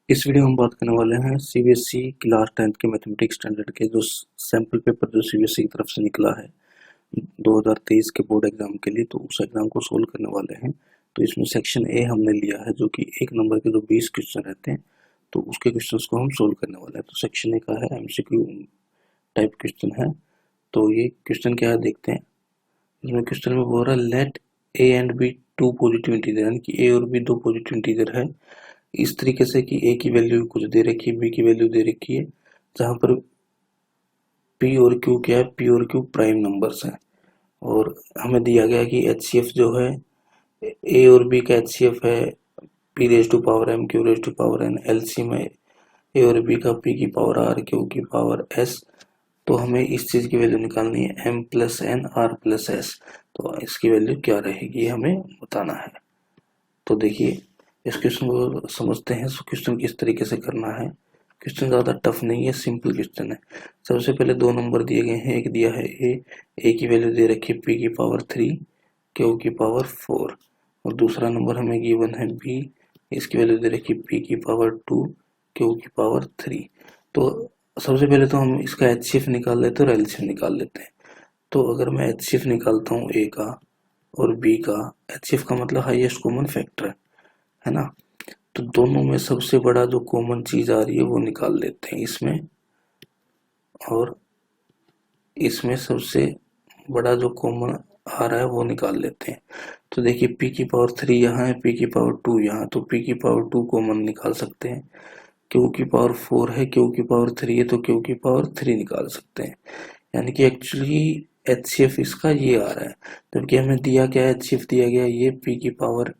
इस वीडियो में हम बात करने वाले हैं सीबीएसई क्लास 10th के मैथमेटिक्स स्टैंडर्ड के जो सैम्पल पेपर जो सीबीएसई की तरफ से निकला है 2023 के बोर्ड एग्जाम के लिए, तो उस एग्जाम को सोल्व करने वाले हैं। तो इसमें सेक्शन ए हमने लिया है जो कि एक नंबर के जो 20 क्वेश्चन रहते हैं, तो उसके क्वेश्चंस को हम सोल्व करने वाले हैं। तो सेक्शन ए का है एमसीक्यू टाइप क्वेश्चन है। तो ये क्वेश्चन क्या है देखते हैं। इसमें क्वेश्चन में बोल रहा है let a and b two positive integer, यानी कि ए और बी दो पॉजिटिव इंटीजर है इस तरीके से कि ए की वैल्यू कुछ दे रखी है, बी की वैल्यू दे रखी है, जहां पर पी और क्यू क्या है, पी और क्यू प्राइम नंबर्स हैं। और हमें दिया गया कि एचसीएफ जो है ए और बी का एचसीएफ है p raise to power m q raise to power n, LCM है ए और बी का पी की पावर आर क्यू की पावर एस। तो हमें इस चीज की वैल्यू निकालनी है m plus n r plus s. तो इसकी वैल्यू क्या रहेगी हमें बताना है। तो देखिए इस क्वेश्चन को समझते हैं। क्वेश्चन किस तरीके से करना है। क्वेश्चन ज़्यादा टफ नहीं है, सिंपल क्वेश्चन है। सबसे पहले दो नंबर दिए गए हैं, एक दिया है ए की वैल्यू दे रखी है पी की पावर 3 क्यू की पावर 4, और दूसरा नंबर हमें गिवन है बी, इसकी वैल्यू दे रखी है पी की पावर 2 क्यू की पावर 3। तो सबसे पहले तो हम इसका एचसीएफ निकाल लेते हैं और एलसीएम निकाल लेते हैं। तो अगर मैं एचसीएफ निकालता हूँ ए का और बी का, एचसीएफ का मतलब हाईएस्ट कॉमन फैक्टर है ना। तो दोनों में सबसे बड़ा जो कॉमन चीज आ रही है वो निकाल लेते हैं इसमें, और इसमें सबसे बड़ा जो कॉमन आ रहा है वो निकाल लेते हैं। तो देखिए p की पावर 3 यहाँ है, p की पावर 2 यहाँ, तो p की पावर 2 कॉमन निकाल सकते हैं। q की पावर 4 है, q की पावर 3 है, तो q की पावर 3 निकाल सकते हैं। यानी कि एक्चुअली एचसीएफ इसका ये आ रहा है, जबकि हमें दिया क्या है, एचसीएफ दिया गया ये p की पावर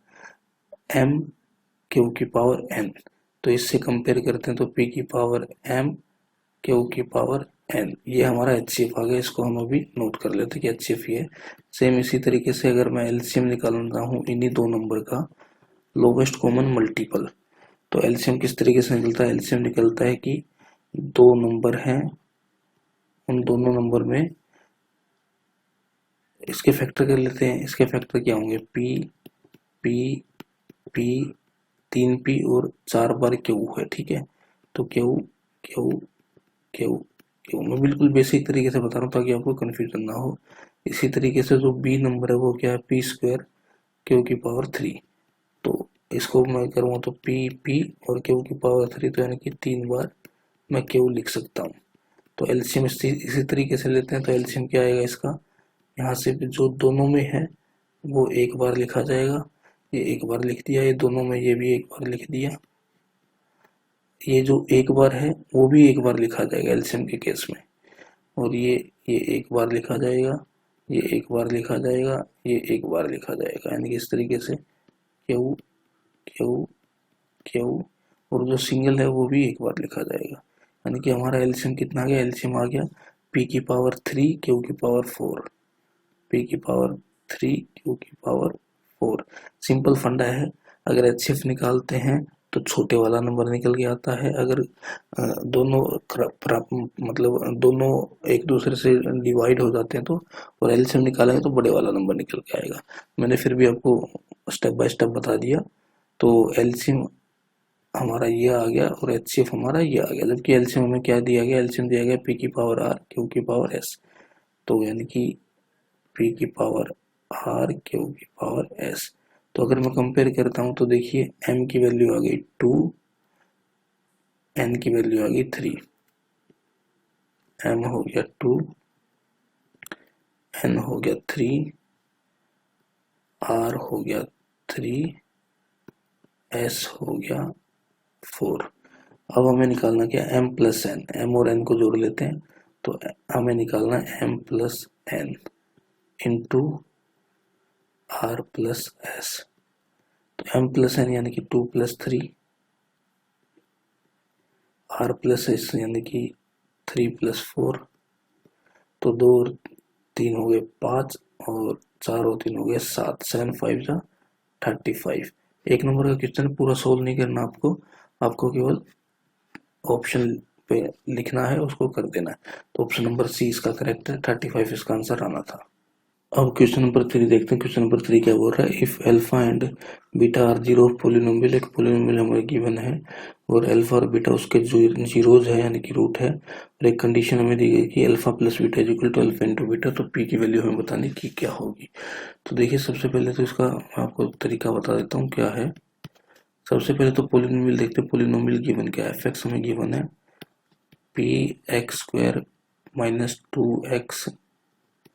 m क्यू की पावर n। तो इससे कंपेयर करते हैं तो p की पावर m क्यू की पावर n, ये हमारा एचसीएफ आ गया। इसको हम अभी नोट कर लेते हैं कि एचसीएफ ये है। सेम इसी तरीके से अगर मैं एलसीएम निकालना हूँ इन्हीं दो नंबर का लोवेस्ट कॉमन मल्टीपल, तो एलसीएम किस तरीके से निकलता है। एलसीएम निकलता है कि दो नंबर हैं, उन दोनों नंबर में इसके फैक्टर कर लेते हैं। इसके फैक्टर क्या होंगे, पी पी पी 3p और 4 बार क्यू है, ठीक है। तो क्यू क्यू क्यू क्यू मैं बिल्कुल बेसिक तरीके से बता रहा हूँ ताकि आपको कंफ्यूजन ना हो। इसी तरीके से जो बी नंबर है वो क्या है, पी स्क्वायर क्यू की पावर 3। तो इसको मैं करूँगा तो पी पी और क्यू की पावर 3, तो यानी कि 3 बार मैं क्यू लिख सकता हूँ। तो एलसीएम इसी तरीके से लेते हैं। तो एलसीएम क्या आएगा इसका, यहाँ से जो दोनों में है वो एक बार लिखा जाएगा, ये एक बार लिख दिया, ये दोनों में ये भी एक बार लिख दिया, ये जो एक बार है वो भी एक बार लिखा जाएगा एलसीएम के केस में, और ये एक बार लिखा जाएगा, ये एक बार लिखा जाएगा, ये एक बार लिखा जाएगा। यानी कि इस तरीके से क्यू क्यू क्यू, और जो सिंगल है वो भी एक बार लिखा जाएगा। यानी कि हमारा एलसीएम कितना आ गया, एलसीएम आ गया पी की पावर 3 क्यू की पावर 4, पी की पावर 3 क्यू की पावर 4। सिंपल फंडा है, अगर एचसीएफ निकालते हैं तो छोटे वाला नंबर निकल के आता है। अगर दोनों मतलब दोनों एक दूसरे से डिवाइड हो जाते हैं तो, और एलसीएम निकालेंगे तो बड़े वाला नंबर निकल के आएगा। मैंने फिर भी आपको स्टेप बाय स्टेप बता दिया। तो एलसीएम हमारा ये आ गया और एचसीएफ हमारा ये आ गया, जबकि एलसीएम हमें क्या दिया गया, एलसीएम दिया गया पी की पावर आर क्यू की पावर एस। तो यानी कि पी की पावर आर क्यू की पावर एस। तो अगर मैं कंपेयर करता हूँ तो देखिए एम की वैल्यू आ गई 2, एन की वैल्यू आ गई 3। एम हो गया 2, एन हो गया 3, आर हो गया 3, एस हो गया 4। अब हमें निकालना क्या, एम प्लस एन, एम और एन को जोड़ लेते हैं। तो हमें निकालना m plus n into r plus s. तो एम प्लस एन यानी कि 2 प्लस 3, आर प्लस एस यानी कि 3 प्लस 4। तो 2 और 3 हो गए 5, और 4 और 3 हो गए 7, 7 5 जा 35। एक नंबर का क्वेश्चन पूरा सोल्व नहीं करना आपको, आपको केवल ऑप्शन पे लिखना है, उसको कर देना है। तो ऑप्शन नंबर सी इसका करेक्ट है, 35 इसका आंसर आना था। अब क्वेश्चन नंबर 3 देखते हैं। क्वेश्चन नंबर 3 क्या बोल रहा है, if alpha and beta are zero of polynomial, एक पोलिनोमियल हमें गिवन है और अल्फा और बीटा उसके जीरोज है यानी कि रूट है, और एक कंडीशन हमें दी गई कि alpha plus beta is equal to alpha into beta, तो पी की वैल्यू हमें बताने की क्या होगी। तो देखिए सबसे पहले तो इसका मैं आपको तरीका बता देता हूँ क्या है। सबसे पहले तो पोलिनोमियल देखते हैं। पोलिनोमियल गिवन क्या है, एफ एक्स हमें गिवन है P x square minus 2x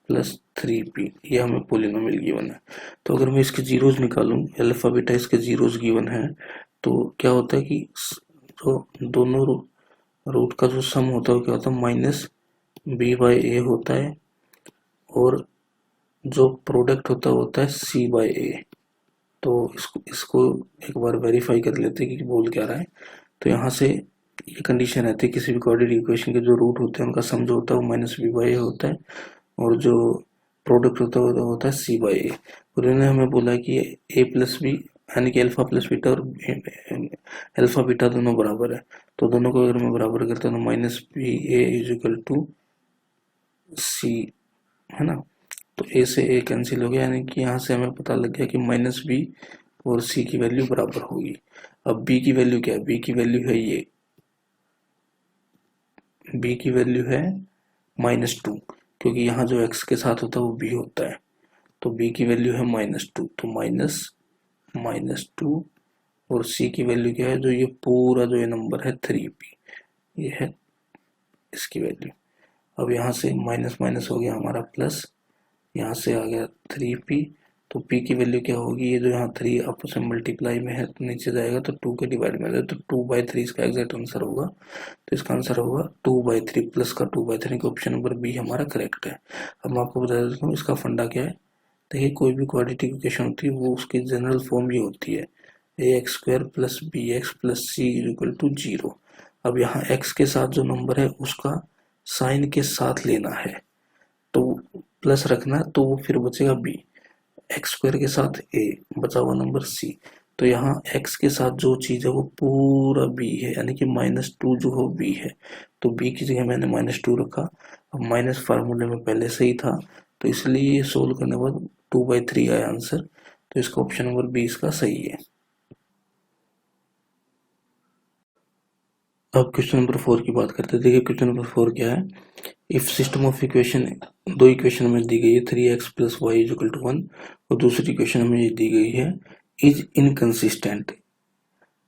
plus 3p, ये हमें पोलिनोमियल गिवन है। तो अगर मैं इसके जीरोज निकालूं, अल्फा बीटा इसके जीरोज गिवन है, तो क्या होता है कि जो दोनों रूट का जो सम होता है वो क्या होता है, माइनस बी बाई ए होता है, और जो प्रोडक्ट होता है सी बाई ए। तो इसको एक बार वेरीफाई कर लेते हैं कि बोल क्या रहा है। तो यहाँ से ये कंडीशन रहती है किसी भी क्वाड्रेटिक इक्वेशन के जो रूट होते हैं उनका सम जो होता है वो माइनस बी बाई ए होता है, और जो प्रोडक्ट होता है वो होता है सी बाई ए। और इन्होंने हमें बोला कि ए प्लस बी यानी कि अल्फा प्लस बीटा और अल्फा बीटा दोनों बराबर है। तो दोनों को अगर मैं बराबर करता हूँ तो minus B A is equal to C, है ना। तो ए से ए कैंसिल हो गया, यानी कि यहाँ से हमें पता लग गया कि माइनस बी और सी की वैल्यू बराबर होगी। अब बी की वैल्यू क्या है, बी की वैल्यू है ये, बी की वैल्यू है -2, क्योंकि यहाँ जो x के साथ होता है वो b होता है। तो b की वैल्यू है -2, तो -2, और c की वैल्यू क्या है, जो ये पूरा जो ये नंबर है 3p, ये है इसकी वैल्यू। अब यहाँ से माइनस माइनस हो गया हमारा प्लस, यहाँ से आ गया 3p, तो p की वैल्यू क्या होगी, ये जो यहाँ 3 आपस में मल्टीप्लाई में है तो नीचे जाएगा तो 2 के डिवाइड में जाएगा, तो 2/3 इसका एग्जैक्ट आंसर होगा। तो इसका आंसर होगा 2/3 प्लस का 2/3, का ऑप्शन नंबर बी हमारा करेक्ट है। अब मैं आपको बता देता हूँ इसका फंडा क्या है। देखिए कोई भी क्वाड्रेटिक इक्वेशन होती है वो उसकी जनरल फॉर्म ये होती है ax² plus bx plus c equal to 0। अब यहाँ x के साथ जो नंबर है उसका साइन के साथ लेना है, तो प्लस रखना, तो वो फिर बचेगा b, x² के साथ a, बचा हुआ नंबर c। तो यहाँ x के साथ जो चीज़ है वो पूरा b है, यानी कि -2 जो हो b है, तो b की जगह मैंने -2 रखा। अब माइनस फार्मूले में पहले से ही था, तो इसलिए ये सोल्व करने के बाद 2/3 आया आंसर, तो इसका ऑप्शन नंबर बी इसका सही है। अब क्वेश्चन नंबर 4 की बात करते हैं। देखिए क्वेश्चन नंबर 4 क्या है, इफ सिस्टम ऑफ इक्वेशन, दो इक्वेशन हमें दी गई है 3x plus y is equal to 1, और दूसरी इक्वेशन हमें ये दी गई है इज इनकंसिस्टेंट,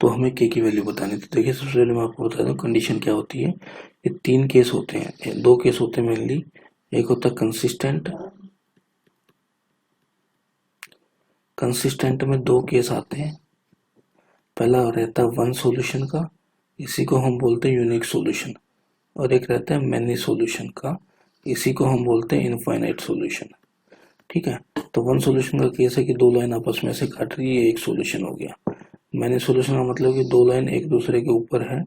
तो हमें के की वैल्यू बतानी थी। देखिए सबसे पहले मैं आपको बता दूं कंडीशन क्या होती है। ये 3 केस होते हैं, 2 केस होते हैं मेनली। एक होता है कंसिस्टेंट, कंसिस्टेंट में 2 केस आते हैं। पहला रहता है वन सॉल्यूशन का, इसी को हम बोलते हैं यूनिक सॉल्यूशन, और एक रहता है मैनी सॉल्यूशन का, इसी को हम बोलते हैं इनफाइनाइट सॉल्यूशन। ठीक है, तो वन सॉल्यूशन का केस है कि दो लाइन आपस में से काट रही है, एक सॉल्यूशन हो गया। मैनी सॉल्यूशन का मतलब कि दो लाइन एक दूसरे के ऊपर है,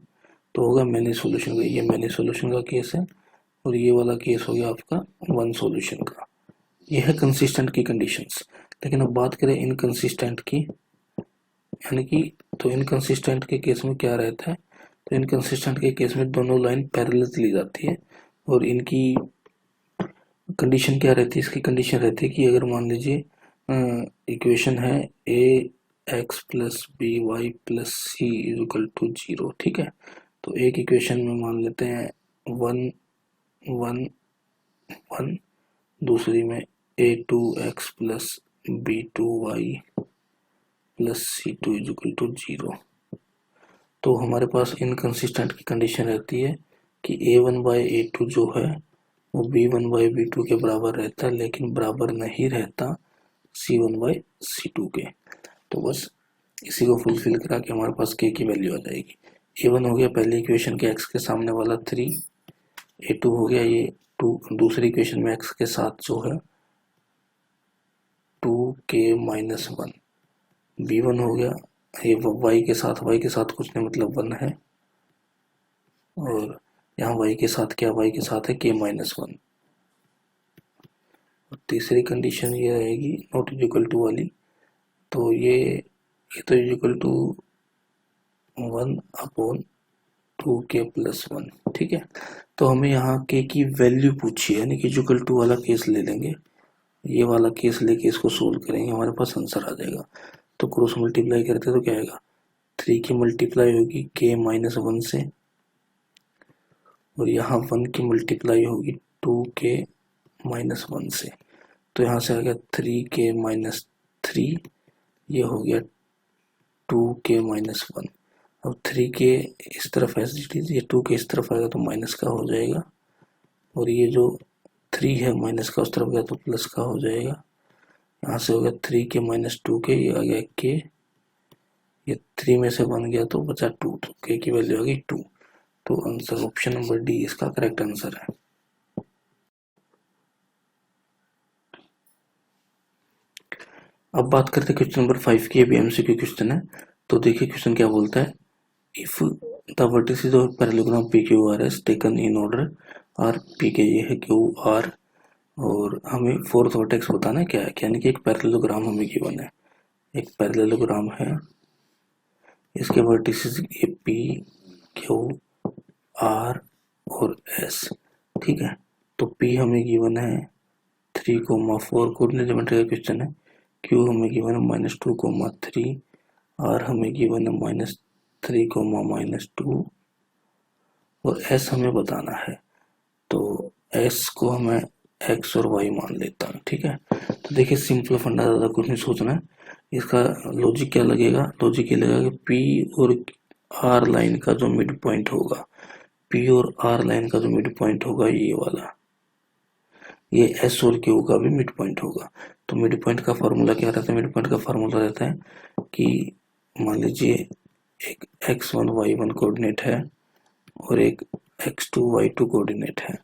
तो होगा मैनी सॉल्यूशन का, ये मैनी सॉल्यूशन का केस है, और ये वाला केस हो गया आपका वन सॉल्यूशन का। यह है कंसिस्टेंट की कंडीशंस। लेकिन अब बात करें इनकंसिस्टेंट की, यानी कि तो इनकंसिस्टेंट के केस में क्या रहता है, तो इनकंसिस्टेंट के केस में दोनों लाइन पैरेलल ली जाती है, और इनकी कंडीशन क्या रहती है, इसकी कंडीशन रहती है कि अगर मान लीजिए इक्वेशन है A X plus B Y plus C is equal to 0, ठीक है। तो एक इक्वेशन में मान लेते हैं 1 1 1, दूसरी में a2x plus b2y plus c2 is equal to 0। तो हमारे पास इनकंसिस्टेंट की कंडीशन रहती है कि a1/a2 जो है वो b1/b2 के बराबर रहता है, लेकिन बराबर नहीं रहता c1/c2 के। तो बस इसी को फुलफिल करा के हमारे पास k की वैल्यू आ जाएगी। a1 हो गया पहली इक्वेशन के x के सामने वाला 3, a2 हो गया ये 2 दूसरी इक्वेशन में x के साथ जो है 2k-1, b1 हो गया ये y के साथ कुछ नहीं मतलब 1 है, और यहाँ y के साथ क्या, y के साथ है k-1, और तीसरी कंडीशन ये रहेगी नॉट इज इक्वल टू वाली, तो ये तो इज इक्वल टू 1/2k+1, ठीक है। तो हमें यहाँ k की वैल्यू पूछी है, यानी कि इज इक्वल टू वाला केस ले लेंगे, ये वाला केस लेके इसको सोल्व करेंगे, हमारे पास आंसर आ जाएगा। तो क्रॉस मल्टीप्लाई करते तो क्या आएगा, 3 की मल्टीप्लाई होगी k माइनस 1 से, और यहाँ 1 की मल्टीप्लाई होगी 2k माइनस 1 से। तो यहाँ से आ गया 3k माइनस 3, ये हो गया 2k माइनस 1। अब 3k इस तरफ ऐसे, ये 2k इस तरफ आएगा तो माइनस का हो जाएगा, और ये जो 3 है माइनस का उस तरफ गया तो प्लस का हो जाएगा। यहाँ से हो गया 3k माइनस 2k, ये आ गया k, ये 3 में से 1 गया तो बचा 2, तो k की वैल्यू आ गई 2। तो आंसर ऑप्शन नंबर डी इसका करेक्ट आंसर है। अब बात करते हैं क्वेश्चन नंबर 5 की, भी एमसीक्यू क्वेश्चन है। तो देखिए क्वेश्चन क्या बोलता है, if the vertices of parallelogram P Q R S taken in order R P के, ये है क्यू आर, और हमें फोर्थ वर्टेक्स बताना है क्या है, यानी कि एक पैरेललोग्राम हमें गिवन है, एक पैरेललोग्राम है, इसके वर्टिसेस ये पी क्यू आर और एस, ठीक है। तो पी हमें गिवन है 3,4 कोऑर्डिनेट ज्योमेट्री का क्वेश्चन है, क्यू हमें गिवन है -2,3, आर हमें गिवन है -3,-2, और एस हमें बताना है। तो एस को हमें एक्स और वाई मान लेता हूँ, ठीक है। तो देखिए सिंपल फंडा, ज़्यादा कुछ नहीं सोचना है। इसका लॉजिक क्या लगेगा, लॉजिक ये लगेगा कि पी और आर लाइन का जो मिड पॉइंट होगा, पी और आर लाइन का जो मिड पॉइंट होगा ये वाला, ये एस और क्यू का भी मिड पॉइंट होगा। तो मिड पॉइंट का फार्मूला क्या रहता है, मिड पॉइंट का फार्मूला रहता है कि मान लीजिए एक x1 y1 कोऑर्डिनेट है और एक x2 y2 कोऑर्डिनेट है,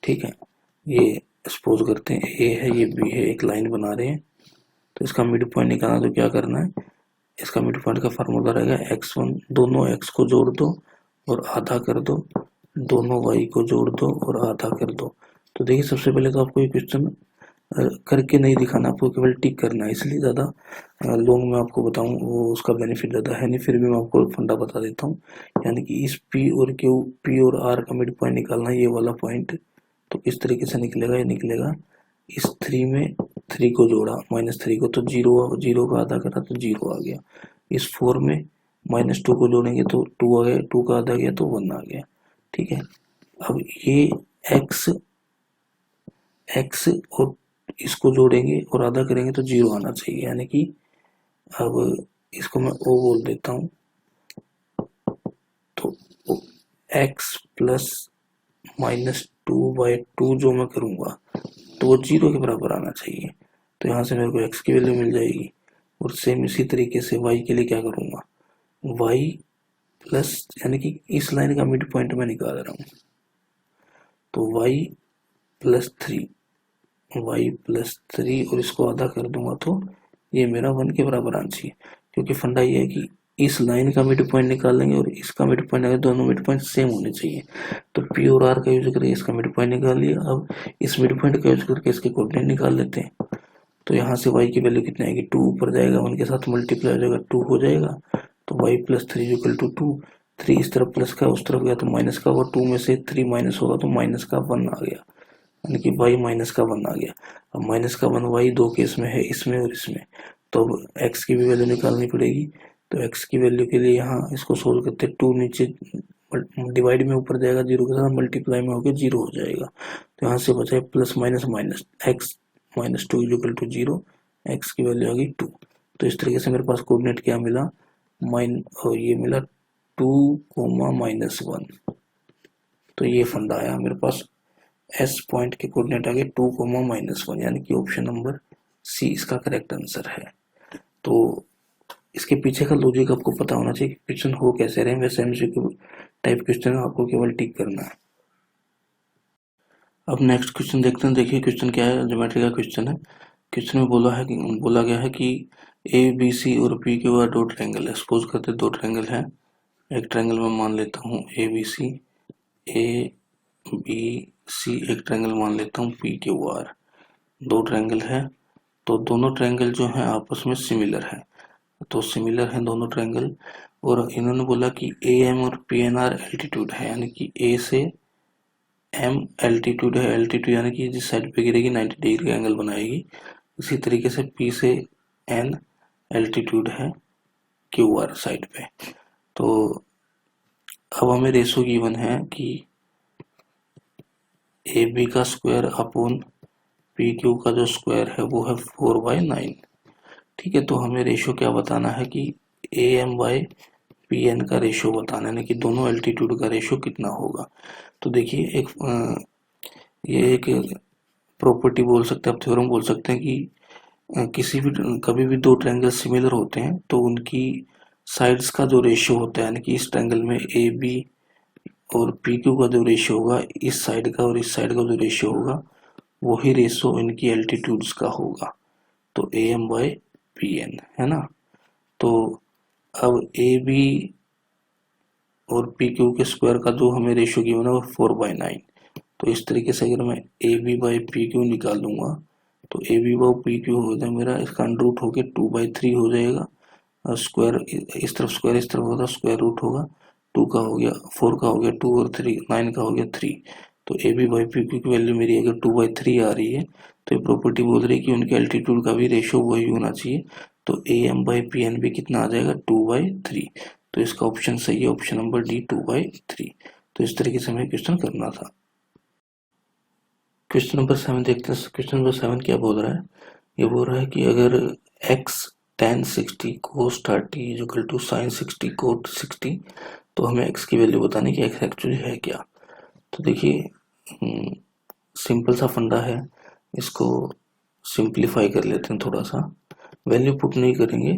ठीक है। ये सपोज करते हैं ए है, ये बी है, एक लाइन बना रहे हैं। तो इसका मिड पॉइंट निकालना, तो क्या करना है, इसका मिड पॉइंट का फार्मूला रहेगा x1, दोनों x को जोड़ दो और आधा कर दो, दोनों y को जोड़ दो और आधा कर दो। तो देखिए सबसे पहले तो आपको ये क्वेश्चन करके नहीं दिखाना, आपको केवल टिक करना है, इसलिए ज़्यादा लॉन्ग में आपको बताऊं वो उसका बेनिफिट ज़्यादा है नहीं, फिर भी मैं आपको फंडा बता देता हूँ। यानी कि इस पी और क्यू, पी और आर का मिड पॉइंट निकालना है, ये वाला पॉइंट। तो इस तरीके से निकलेगा, ये निकलेगा इस 3 में 3 को जोड़ा, -3 को, तो 0 का आधा करा तो 0 आ गया। इस 4 में -2 को जोड़ेंगे तो 2 आ गया, 2 का आधा गया तो 1 आ गया, ठीक है। अब ये x और इसको जोड़ेंगे और आधा करेंगे तो 0 आना चाहिए, यानी कि अब इसको मैं o बोल देता हूँ। तो x प्लस -2/2 जो मैं करूँगा तो वो 0 के बराबर आना चाहिए। तो यहाँ से मेरे को x की वैल्यू मिल जाएगी, और सेम इसी तरीके से y के लिए क्या करूँगा, y प्लस, यानी कि इस लाइन का मिड पॉइंट मैं निकाल रहा हूँ, तो y प्लस 3 और इसको आधा कर दूंगा तो ये मेरा 1 के बराबर आना चाहिए। क्योंकि फंडा ये है कि इस लाइन का मिड पॉइंट निकाल लेंगे और इसका मिड पॉइंट, अगर दोनों मिड पॉइंट सेम होने चाहिए। तो पी और आर का यूज करके इसका मिड पॉइंट निकाल लिया, अब इस मिड पॉइंट का यूज करके इसके कोऑर्डिनेट निकाल लेते हैं। तो यहाँ से y की वैल्यू कितनी आएगी, 2 ऊपर जाएगा, 1 के साथ मल्टीप्लाई हो जाएगा, 2 हो जाएगा। तो y प्लस 3 इक्वल टू 2, 3 इस तरफ प्लस का उस तरफ गया तो माइनस का होगा, 2 में से 3 माइनस होगा तो माइनस का 1 आ गया, यानी कि y माइनस का 1 आ गया। अब माइनस का 1 y दो केस में है, इसमें और इसमें, तो अब x की भी वैल्यू निकालनी पड़ेगी। तो x की वैल्यू के लिए यहाँ इसको सोल्व करते, 2 नीचे डिवाइड में ऊपर जाएगा, 0 के साथ मल्टीप्लाई में होकर 0 हो जाएगा। तो यहाँ से बचा है plus minus minus, x -2 equal to 0, x की वैल्यू आ गई 2। तो इस तरीके से मेरे पास कोऑर्डिनेट क्या मिला, और ये मिला 2, -1। तो ये फंडा आया मेरे पास, एस पॉइंट के कोऑर्डिनेट आ गए 2, -1, यानी कि ऑप्शन नंबर सी इसका करेक्ट आंसर है। तो इसके पीछे का लॉजिक आपको पता होना चाहिए कि क्वेश्चन हो कैसे रहे, वैसे एमसीक्यू टाइप क्वेश्चन आपको केवल टिक करना है। अब नेक्स्ट क्वेश्चन देखते हैं। देखिए क्वेश्चन क्या है, ज्योमेट्री का क्वेश्चन है। क्वेश्चन में बोला गया है कि ए बी सी और पी क्यू आर 2 ट्रायंगल है। सपोज करते 2 ट्रायंगल है, एक ट्रायंगल में मान लेता हूँ ए बी सी, ए बी सी, एक ट्रायंगल मान लेता हूँ पी क्यू आर। 2 ट्रायंगल है, तो दोनों ट्रायंगल जो है आपस में सिमिलर है, तो सिमिलर है दोनों ट्रायंगल। और इन्होंने बोला कि ए एम और पी एन आर एल्टीट्यूड है, यानी कि ए से एम एल्टीट्यूड है, एल्टीट्यूड यानी कि जिस साइड पे गिरेगी 90 डिग्री का एंगल बनाएगी। इसी तरीके से पी से एन एल्टीट्यूड है क्यू आर साइड पे। तो अब हमें रेशो गिवन है कि ए बी का स्क्वायर अपॉन पी क्यू का जो स्क्वायर है वो है 4/9। ठीक है, तो हमें रेशो क्या बताना है कि A M by P N का रेशो बताना है, कि दोनों एल्टीट्यूड का रेशो कितना होगा। तो देखिए ये एक प्रॉपर्टी बोल सकते हैं, आप थ्योरम बोल सकते हैं कि किसी भी कभी भी दो ट्रायंगल सिमिलर होते हैं तो उनकी साइड्स का जो रेशियो होता है, यानी कि इस ट्रायंगल में ए बी और पी क्यू का जो रेशियो होगा, इस साइड का और इस साइड का जो रेशियो होगा, वही रेशियो इनकी एल्टीट्यूड्स का होगा। तो A M by P N है ना। तो अब ए बी और पी क्यू के स्क्वायर का जो हमें रेशियो गिवन है वो 4/9। तो इस तरीके से अगर मैं A B by P Q निकालूंगा तो A B by P Q हो जाए मेरा, इसका अंडर रूट होके 2/3 हो जाएगा। स्क्वायर इस तरफ स्क्वायर इस तरफ होगा, स्क्वायर रूट होगा 2 का हो गया, 4 का हो गया 2 और 3 9 का हो गया 3। तो A B by P Q की वैल्यू मेरी अगर 2/3 आ रही है तो ये प्रॉपर्टी बोल रही है कि उनके एल्टीट्यूड का भी रेशियो वही होना चाहिए। तो A M by P N भी कितना आ जाएगा 2/3। तो इसका ऑप्शन सही है, ऑप्शन नंबर डी 2/3। तो इस तरीके से हमें क्वेश्चन करना था। क्वेश्चन नंबर 7 देखते हैं। क्वेश्चन नंबर 7 क्या बोल रहा है, ये बोल रहा है कि अगर x tan 60 cos 30 is equal to sin 60 cot 60, तो हमें x की वैल्यू बतानी कि x एक्चुअली है क्या। तो देखिए सिंपल सा फंडा है, इसको सिंप्लीफाई कर लेते हैं थोड़ा सा, वैल्यू पुट नहीं करेंगे।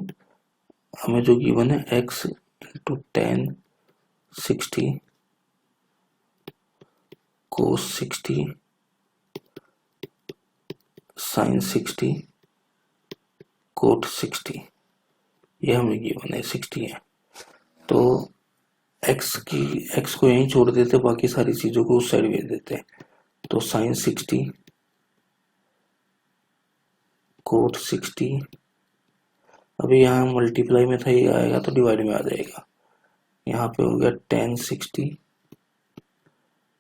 हमें जो गिवन है x into tan 60 cos 60 sin 60 cot 60, ये हमें गिवन है 60 है। तो x को यहीं छोड़ देते, बाकी सारी चीजों को उस साइड भेज देते। तो साइन 60 कोट 60, अभी यहाँ मल्टीप्लाई में था, ये आएगा तो डिवाइड में आ जाएगा। यहाँ पे हो गया tan 60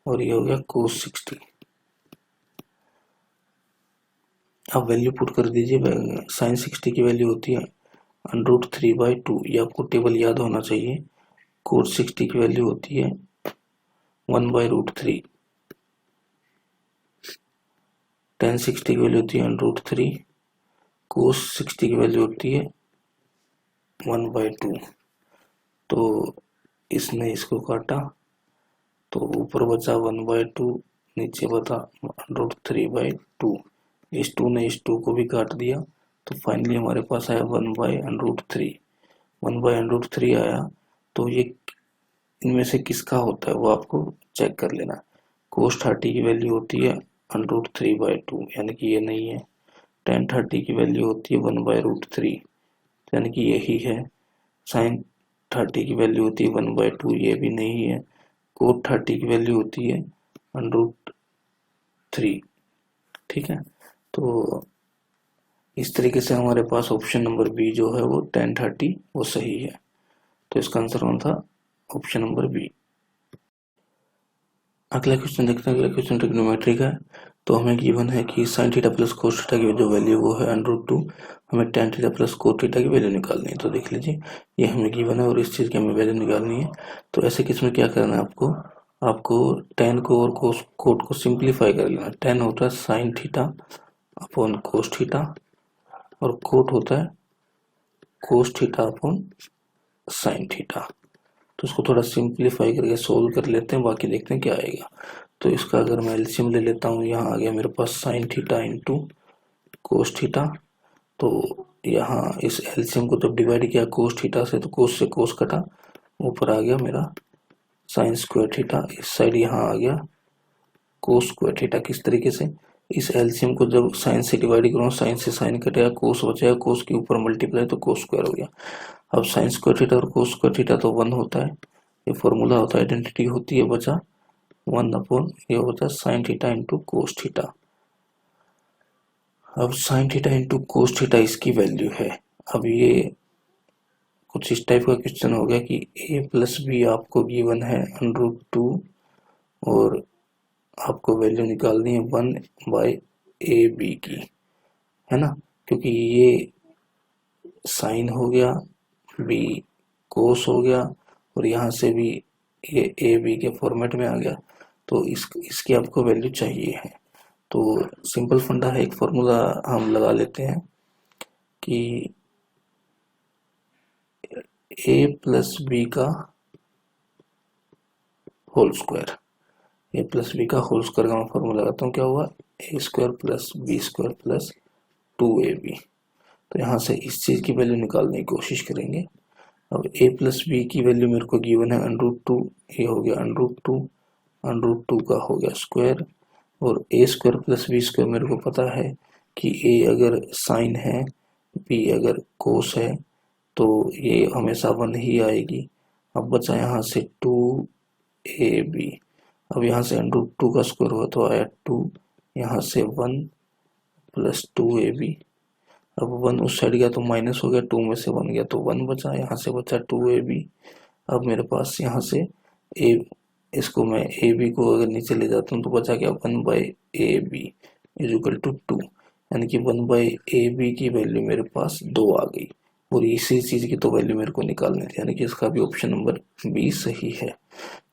और ये हो गया cos 60। अब वैल्यू पुट कर दीजिए। साइन 60 की वैल्यू होती है √3/2, ये आपको टेबल याद होना चाहिए। कोट 60 की वैल्यू होती है 1/√3। tan 60 की वैल्यू होती है √3, cos 60 की वैल्यू होती है 1/2। तो इसने इसको काटा तो ऊपर बचा 1/2, नीचे बचा √3/2। इस 2 ने इस 2 को भी काट दिया, तो फाइनली हमारे पास आया 1/√3। 1/√3 आया। तो ये इनमें से किसका होता है वो आपको चेक कर लेना। cos 30 की वैल्यू होती है √3/2, यानी कि ये नहीं है। tan 30 की वैल्यू होती है 1/√3, यानी कि यही है। sin 30 की वैल्यू होती है 1/2, ये भी नहीं है। cot 30 की वैल्यू होती है √3। ठीक है, तो इस तरीके से हमारे पास ऑप्शन नंबर बी जो है वो tan 30 वो सही है। तो इसका आंसर कौन था, ऑप्शन नंबर बी। अगला क्वेश्चन देखते हैं। अगला क्वेश्चन ट्रिग्नोमेट्री का है। तो हमें गिवन है कि sin theta plus cos theta की जो वैल्यू वो है √2, हमें tan theta plus cot theta की वैल्यू निकालनी है। तो देख लीजिए, ये हमें गिवन है और इस चीज़ की हमें वैल्यू निकालनी है। तो ऐसे केस में क्या करना है आपको tan को और cot को सिंप्लीफाई कर लेना। tan होता है sin theta upon cos theta और cot होता है cos theta upon sin theta. तो उसको थोड़ा सिंप्लीफाई करके सोल्व कर लेते हैं, बाकी देखते हैं क्या आएगा। तो इसका अगर मैं एलसीएम ले लेता हूँ, यहाँ आ गया मेरे पास sine theta into cos theta. तो यहाँ इस एलसीएम को जब डिवाइड किया कोस थीटा से, तो कोस से कोस कटा, ऊपर आ गया मेरा साइन स्क्वायर थीटा। इस साइड यहाँ आ गया कोस स्क्वायर थीटा। किस तरीके से, इस एलसीएम को जब साइन से डिवाइड करूँ, साइन से साइन कटेगा, कोस बचेगा, कोस के ऊपर मल्टीप्लाई तो कोस स्क्वायर हो गया। अब साइन स्क्वायर थीटा और कोस स्क्वायर थीटा तो 1 होता है, ये फॉर्मूला होता है, आइडेंटिटी होती है, बचा 1 अपॉन ये होता है sine theta into cos theta. अब sine theta into cos theta इसकी वैल्यू है। अब ये कुछ इस टाइप का क्वेश्चन हो गया कि a प्लस बी आपको गिवन है √2 और आपको वैल्यू निकालनी है 1/AB की, है ना, क्योंकि ये साइन हो गया, बी कोस हो गया, और यहाँ से भी ये ए बी के फॉर्मेट में आ गया, तो इसकी आपको वैल्यू चाहिए है। तो सिंपल फंडा है, एक फॉर्मूला हम लगा लेते हैं कि ए प्लस बी का whole square, A plus B का होल स्क्वायर का मैं फॉर्मूला लगाता हूँ, क्या हुआ, A square plus B square plus 2ab। तो यहाँ से इस चीज़ की वैल्यू निकालने की कोशिश करेंगे। अब a प्लस बी की वैल्यू मेरे को गिवन है √2, ये हो गया √2 का हो गया स्क्वायर, और a square plus B square मेरे को पता है कि a अगर साइन है, b अगर कोस है, तो ये हमेशा 1 ही आएगी। अब बचा यहाँ से 2ab, अब यहाँ से √2 का स्क्वायर हुआ तो आया 2, यहाँ से 1 प्लस 2ab। अब 1 उस साइड गया तो माइनस हो गया, 2 में से 1 गया तो 1 बचा, यहाँ से बचा 2ab। अब मेरे पास यहाँ से a, इसको मैं ab को अगर नीचे ले जाता हूँ तो बचा क्या, 1/ab इज इक्वल टू 2, यानी कि 1/ab की वैल्यू मेरे पास 2 आ गई, और इसी चीज़ की तो वैल्यू मेरे को निकालनी थी, यानी कि इसका भी ऑप्शन नंबर बी सही है,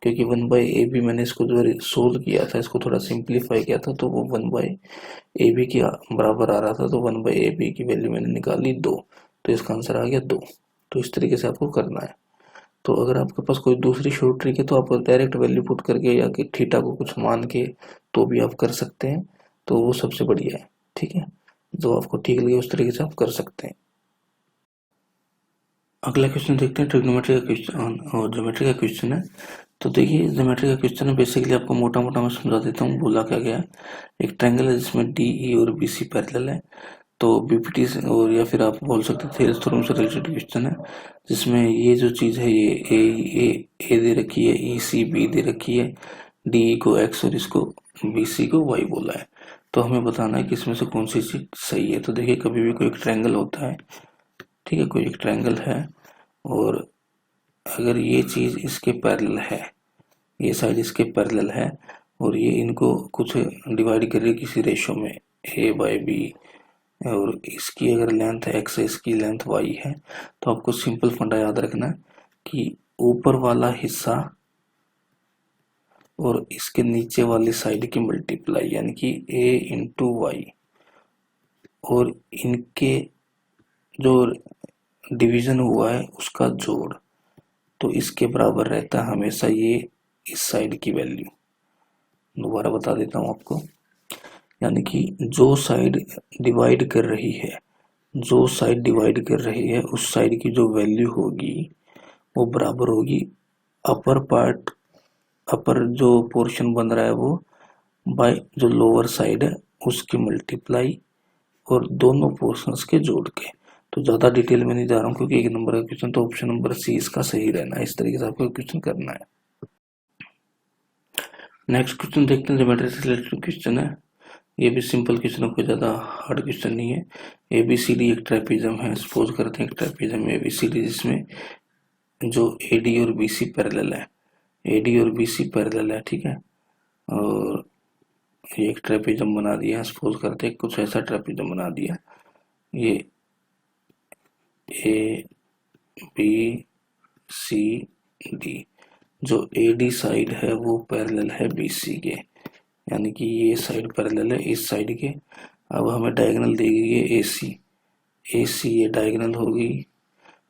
क्योंकि 1/ab मैंने इसको जो सोल्व किया था, इसको थोड़ा सिंप्लीफाई किया था, तो वो 1/ab के बराबर आ रहा था, तो 1/ab की वैल्यू मैंने निकाली 2, तो इसका आंसर आ गया 2। तो इस तरीके से आपको करना है। तो अगर आपके पास कोई दूसरी शॉर्ट ट्रिक है तो आप डायरेक्ट वैल्यू पुट करके या कि थीटा को कुछ मान के तो भी आप कर सकते हैं, तो वो सबसे बढ़िया है, ठीक है, जो आपको ठीक लगे उस तरीके से आप कर सकते हैं। अगला क्वेश्चन देखते हैं, ट्रिग्नोमेट्री का क्वेश्चन और ज्योमेट्री का क्वेश्चन है। तो देखिए ज्योमेट्री का क्वेश्चन है, बेसिकली आपको मोटा मोटा मैं समझा देता हूँ बोला क्या गया है। एक ट्रायंगल है जिसमें डी ई और बी सी पैरेलल है, तो बीपीटी से और या फिर आप बोल सकते हैं थेरेस थ्योरम से रिलेटेड क्वेश्चन है, जिसमें ये जो चीज़ है ये ए दे रखी है, ई सी बी दे रखी है, डी ई को एक्स और इसको बी सी को वाई बोला है। तो हमें बताना है कि इसमें से कौन सी चीज़ सही है। तो देखिए कभी भी कोई एक ट्रायंगल होता है, ठीक है, कोई एक ट्रायंगल है, और अगर ये चीज़ इसके पैरेलल है, ये साइड इसके पैरेलल है, और ये इनको कुछ डिवाइड कर रही है किसी रेशो में a/b, और इसकी अगर लेंथ x है, इसकी लेंथ y है, तो आपको सिंपल फंडा याद रखना है कि ऊपर वाला हिस्सा और इसके नीचे वाली साइड की मल्टीप्लाई, यानी कि a इंटू वाई, और इनके जो डिवीजन हुआ है उसका जोड़, तो इसके बराबर रहता है हमेशा ये इस साइड की वैल्यू। दोबारा बता देता हूँ आपको, यानी कि जो साइड डिवाइड कर रही है, जो साइड डिवाइड कर रही है उस साइड की जो वैल्यू होगी वो बराबर होगी अपर पार्ट, अपर जो पोर्शन बन रहा है वो बाय जो लोअर साइड है उसकी मल्टीप्लाई, और दोनों पोर्शंस के जोड़ के। तो ज़्यादा डिटेल में नहीं जा रहा हूँ क्योंकि एक नंबर का क्वेश्चन, तो ऑप्शन नंबर सी इसका सही रहना है। इस तरीके से आपको क्वेश्चन करना है। नेक्स्ट क्वेश्चन देखते हैं, ज्योमेट्री से रिलेटेड क्वेश्चन है, ये भी सिंपल क्वेश्चन है, कोई ज़्यादा हार्ड क्वेश्चन नहीं है। ए बी सी डी एक ट्रेपेजियम है, सपोज करते हैं एक trapezium A B C D, जिसमें जो ए डी और बी सी पैरेलल है, ए डी और बी सी पैरेलल है, ठीक है, और ये एक ट्रेपेजियम बना दिया है, सपोज करते हैं कुछ ऐसा ट्रेपेजियम बना दिया, ये ए बी सी डी, जो ए डी साइड है वो पैरेलल है बी सी के, यानी कि ये साइड पैरेलल है इस साइड के। अब हमें डायगोनल देगी ये ए सी ये डायगोनल होगी,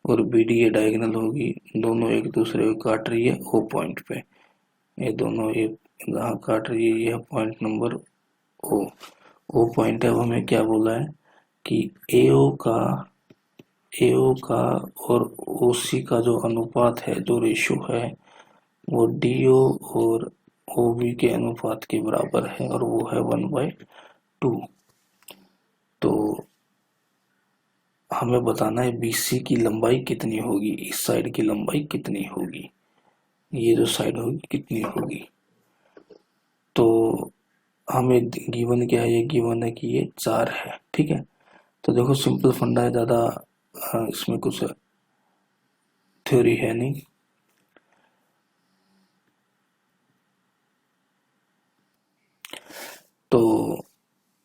और बी डी ये डायगोनल होगी, दोनों एक दूसरे को काट रही है ओ पॉइंट पे, ये दोनों ये यहाँ काट रही है, ये पॉइंट नंबर ओ पॉइंट है। अब हमें क्या बोला है कि एओ का और ओसी का जो अनुपात है, जो रेशो है, वो डीओ और ओबी के अनुपात के बराबर है, और वो है 1/2। तो हमें बताना है बीसी की लंबाई कितनी होगी, इस साइड की लंबाई कितनी होगी, ये जो साइड होगी कितनी होगी। तो हमें गिवन क्या है, ये गिवन है कि ये 4 है, ठीक है। तो देखो सिंपल फंडा है, ज़्यादा इसमें कुछ थ्योरी है नहीं।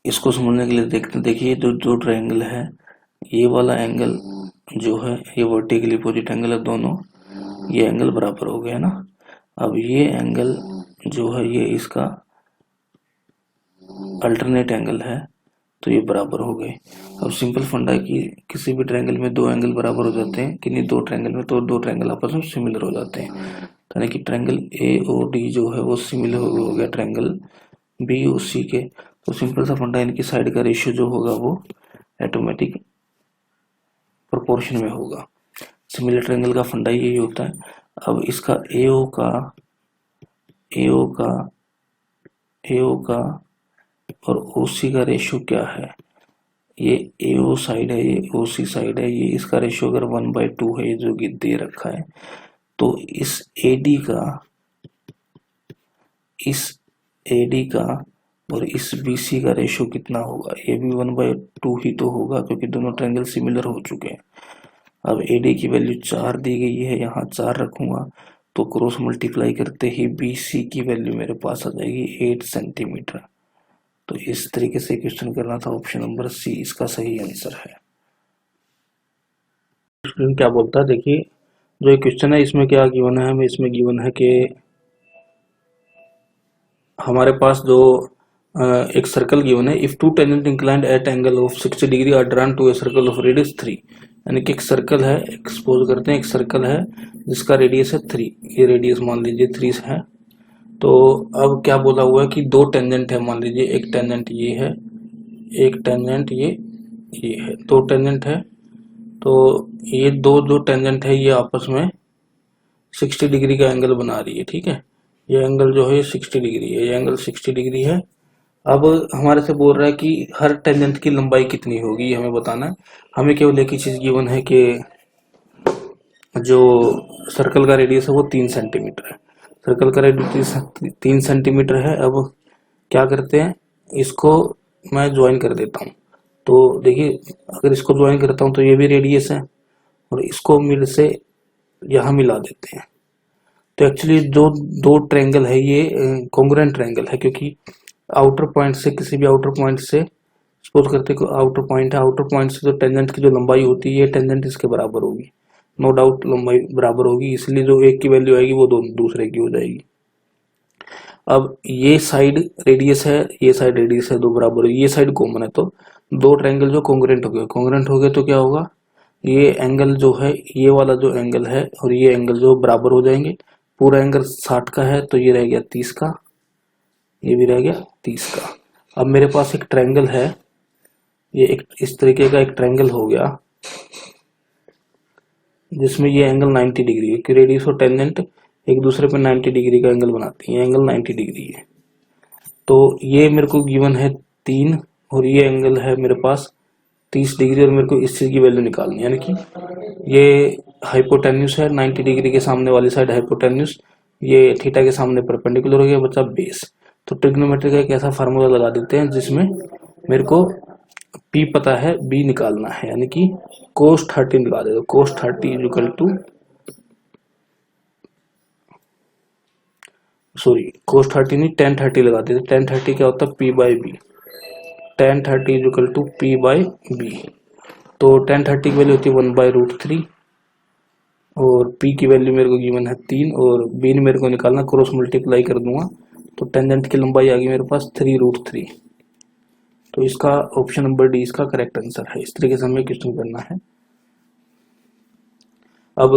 इसको समझने के लिए देखिए जो जो ट्रायंगल है, ये वाला एंगल जो है ये वर्टिकली अपोजिट एंगल है दोनों, ये एंगल बराबर हो गया ना। अब ये एंगल जो है ये इसका अल्टरनेट एंगल है, तो ये बराबर हो गए। अब सिंपल फंडा है कि किसी भी ट्रायंगल में दो एंगल बराबर हो जाते हैं कि नहीं, दो ट्रायंगल में तो दो ट्रायंगल आपस में सिमिलर हो जाते हैं। यानी कि ट्रायंगल ए ओ डी जो है वो सिमिलर हो गया ट्रायंगल बी ओ सी के। तो सिंपल सा फंडा, इनकी साइड का रेशियो जो होगा वो ऑटोमेटिक प्रोपोर्शन में होगा। सिमिलर ट्रायंगल का फंडा यही होता है। अब इसका एओ का एओ का एओ का और ओसी का रेशियो क्या है, ये एओ साइड है, ये ओसी साइड है, ये इसका रेशियो अगर 1/2 है, जो कि दे रखा है, तो इस एडी का और इस बीसी का रेशियो कितना होगा, ये भी 1/2 ही तो होगा, क्योंकि दोनों ट्रायंगल सिमिलर हो चुके हैं। अब एडी की वैल्यू 4 दी गई है, यहाँ 4 रखूंगा तो क्रॉस मल्टीप्लाई करते ही बीसी की वैल्यू मेरे पास आ जाएगी 8 सेंटीमीटर। तो इस तरीके से क्वेश्चन करना था। ऑप्शन नंबर सी इसका सही आंसर है। क्या बोलता है देखिए, जो क्वेश्चन है इसमें क्या गिवन है, हमें इसमें गिवन है कि हमारे पास जो एक सर्कल गिवन है, if two tangent inclined at angle of 60 degree are drawn to a circle of radius 3। यानी कि एक सर्कल है, एक्सपोज करते हैं एक सर्कल है जिसका रेडियस है 3, ये रेडियस मान लीजिए 3 है। तो अब क्या बोला हुआ है कि दो टेंजेंट है, मान लीजिए एक टेंजेंट ये है, एक टेंजेंट ये है, दो टेंजेंट है। तो ये दो जो टेंजेंट है ये आपस में 60 डिग्री का एंगल बना रही है, ठीक है। ये एंगल जो है 60 डिग्री है, ये एंगल 60 डिग्री है। अब हमारे से बोल रहा है कि हर टेंजेंट की लंबाई कितनी होगी, हमें बताना है। हमें केवल एक ही चीज गिवन है कि जो सर्कल का रेडियस है वो 3 सेंटीमीटर है। सर्कल का रेडियस 3 सेंटीमीटर है। अब क्या करते हैं, इसको मैं ज्वाइन कर देता हूँ। तो देखिए, अगर इसको ज्वाइन करता हूँ तो ये भी रेडियस है, और इसको मिड से यहाँ मिला देते हैं। तो एक्चुअली जो दो ट्रायंगल है ये कॉन्ग्रुएंट ट्रायंगल है, क्योंकि आउटर पॉइंट से, किसी भी आउटर पॉइंट से, सपोज करते हैं आउटर पॉइंट है, आउटर पॉइंट से जो टेंजेंट की जो लंबाई होती है, ये टेंजेंट इसके बराबर होगी, नो डाउट लंबाई बराबर होगी, इसलिए जो एक की वैल्यू आएगी वो दूसरे की हो जाएगी। अब ये साइड रेडियस है, ये साइड रेडियस है, दो बराबर है, ये साइड कॉमन है, तो दो ट्रायंगल जो कॉन्ग्रुएंट हो गए तो क्या होगा, ये एंगल जो है, ये वाला जो एंगल है और ये एंगल जो बराबर हो जाएंगे। पूरा एंगल 60 का है तो ये रह गया 30 का, ये भी रह गया 30 का। अब मेरे पास एक ट्रायंगल है, ये एक इस तरीके का एक ट्रायंगल हो गया जिसमें ये एंगल 90 डिग्री है, कि रेडियस और टेंजेंट एक दूसरे पे 90 डिग्री का एंगल बनाती है, एंगल 90 डिग्री है। तो ये मेरे को गिवन है 3 और ये एंगल है मेरे पास 30 डिग्री, और मेरे को इस चीज की वैल्यू निकालनी है। यानी कि ये हाइपोटेन्यूस है, 90 डिग्री के सामने वाली साइड हाइपोटेन्यूस, ये थीटा के सामने परपेंडिकुलर हो गया, बचा बेस। तो ट्रिग्नोमेट्री का एक ऐसा फार्मूला लगा देते हैं जिसमें मेरे को P पता है, B निकालना है, यानी कि cos 30 निकाल दे, cos 30 इक्वल टू cos 30 नहीं tan 30 लगा देते। tan 30 क्या होता है, P/B, tan 30 equal to P/B। तो tan 30 की वैल्यू होती है 1/√3, और P की वैल्यू मेरे को गिवन है 3, और B ने मेरे को निकालना, क्रॉस मल्टीप्लाई कर दूंगा तो टेंजेंट की लंबाई आ गई मेरे पास 3√3। तो इसका ऑप्शन नंबर डी इसका करेक्ट आंसर है। इस तरीके से हमें क्वेश्चन करना है। अब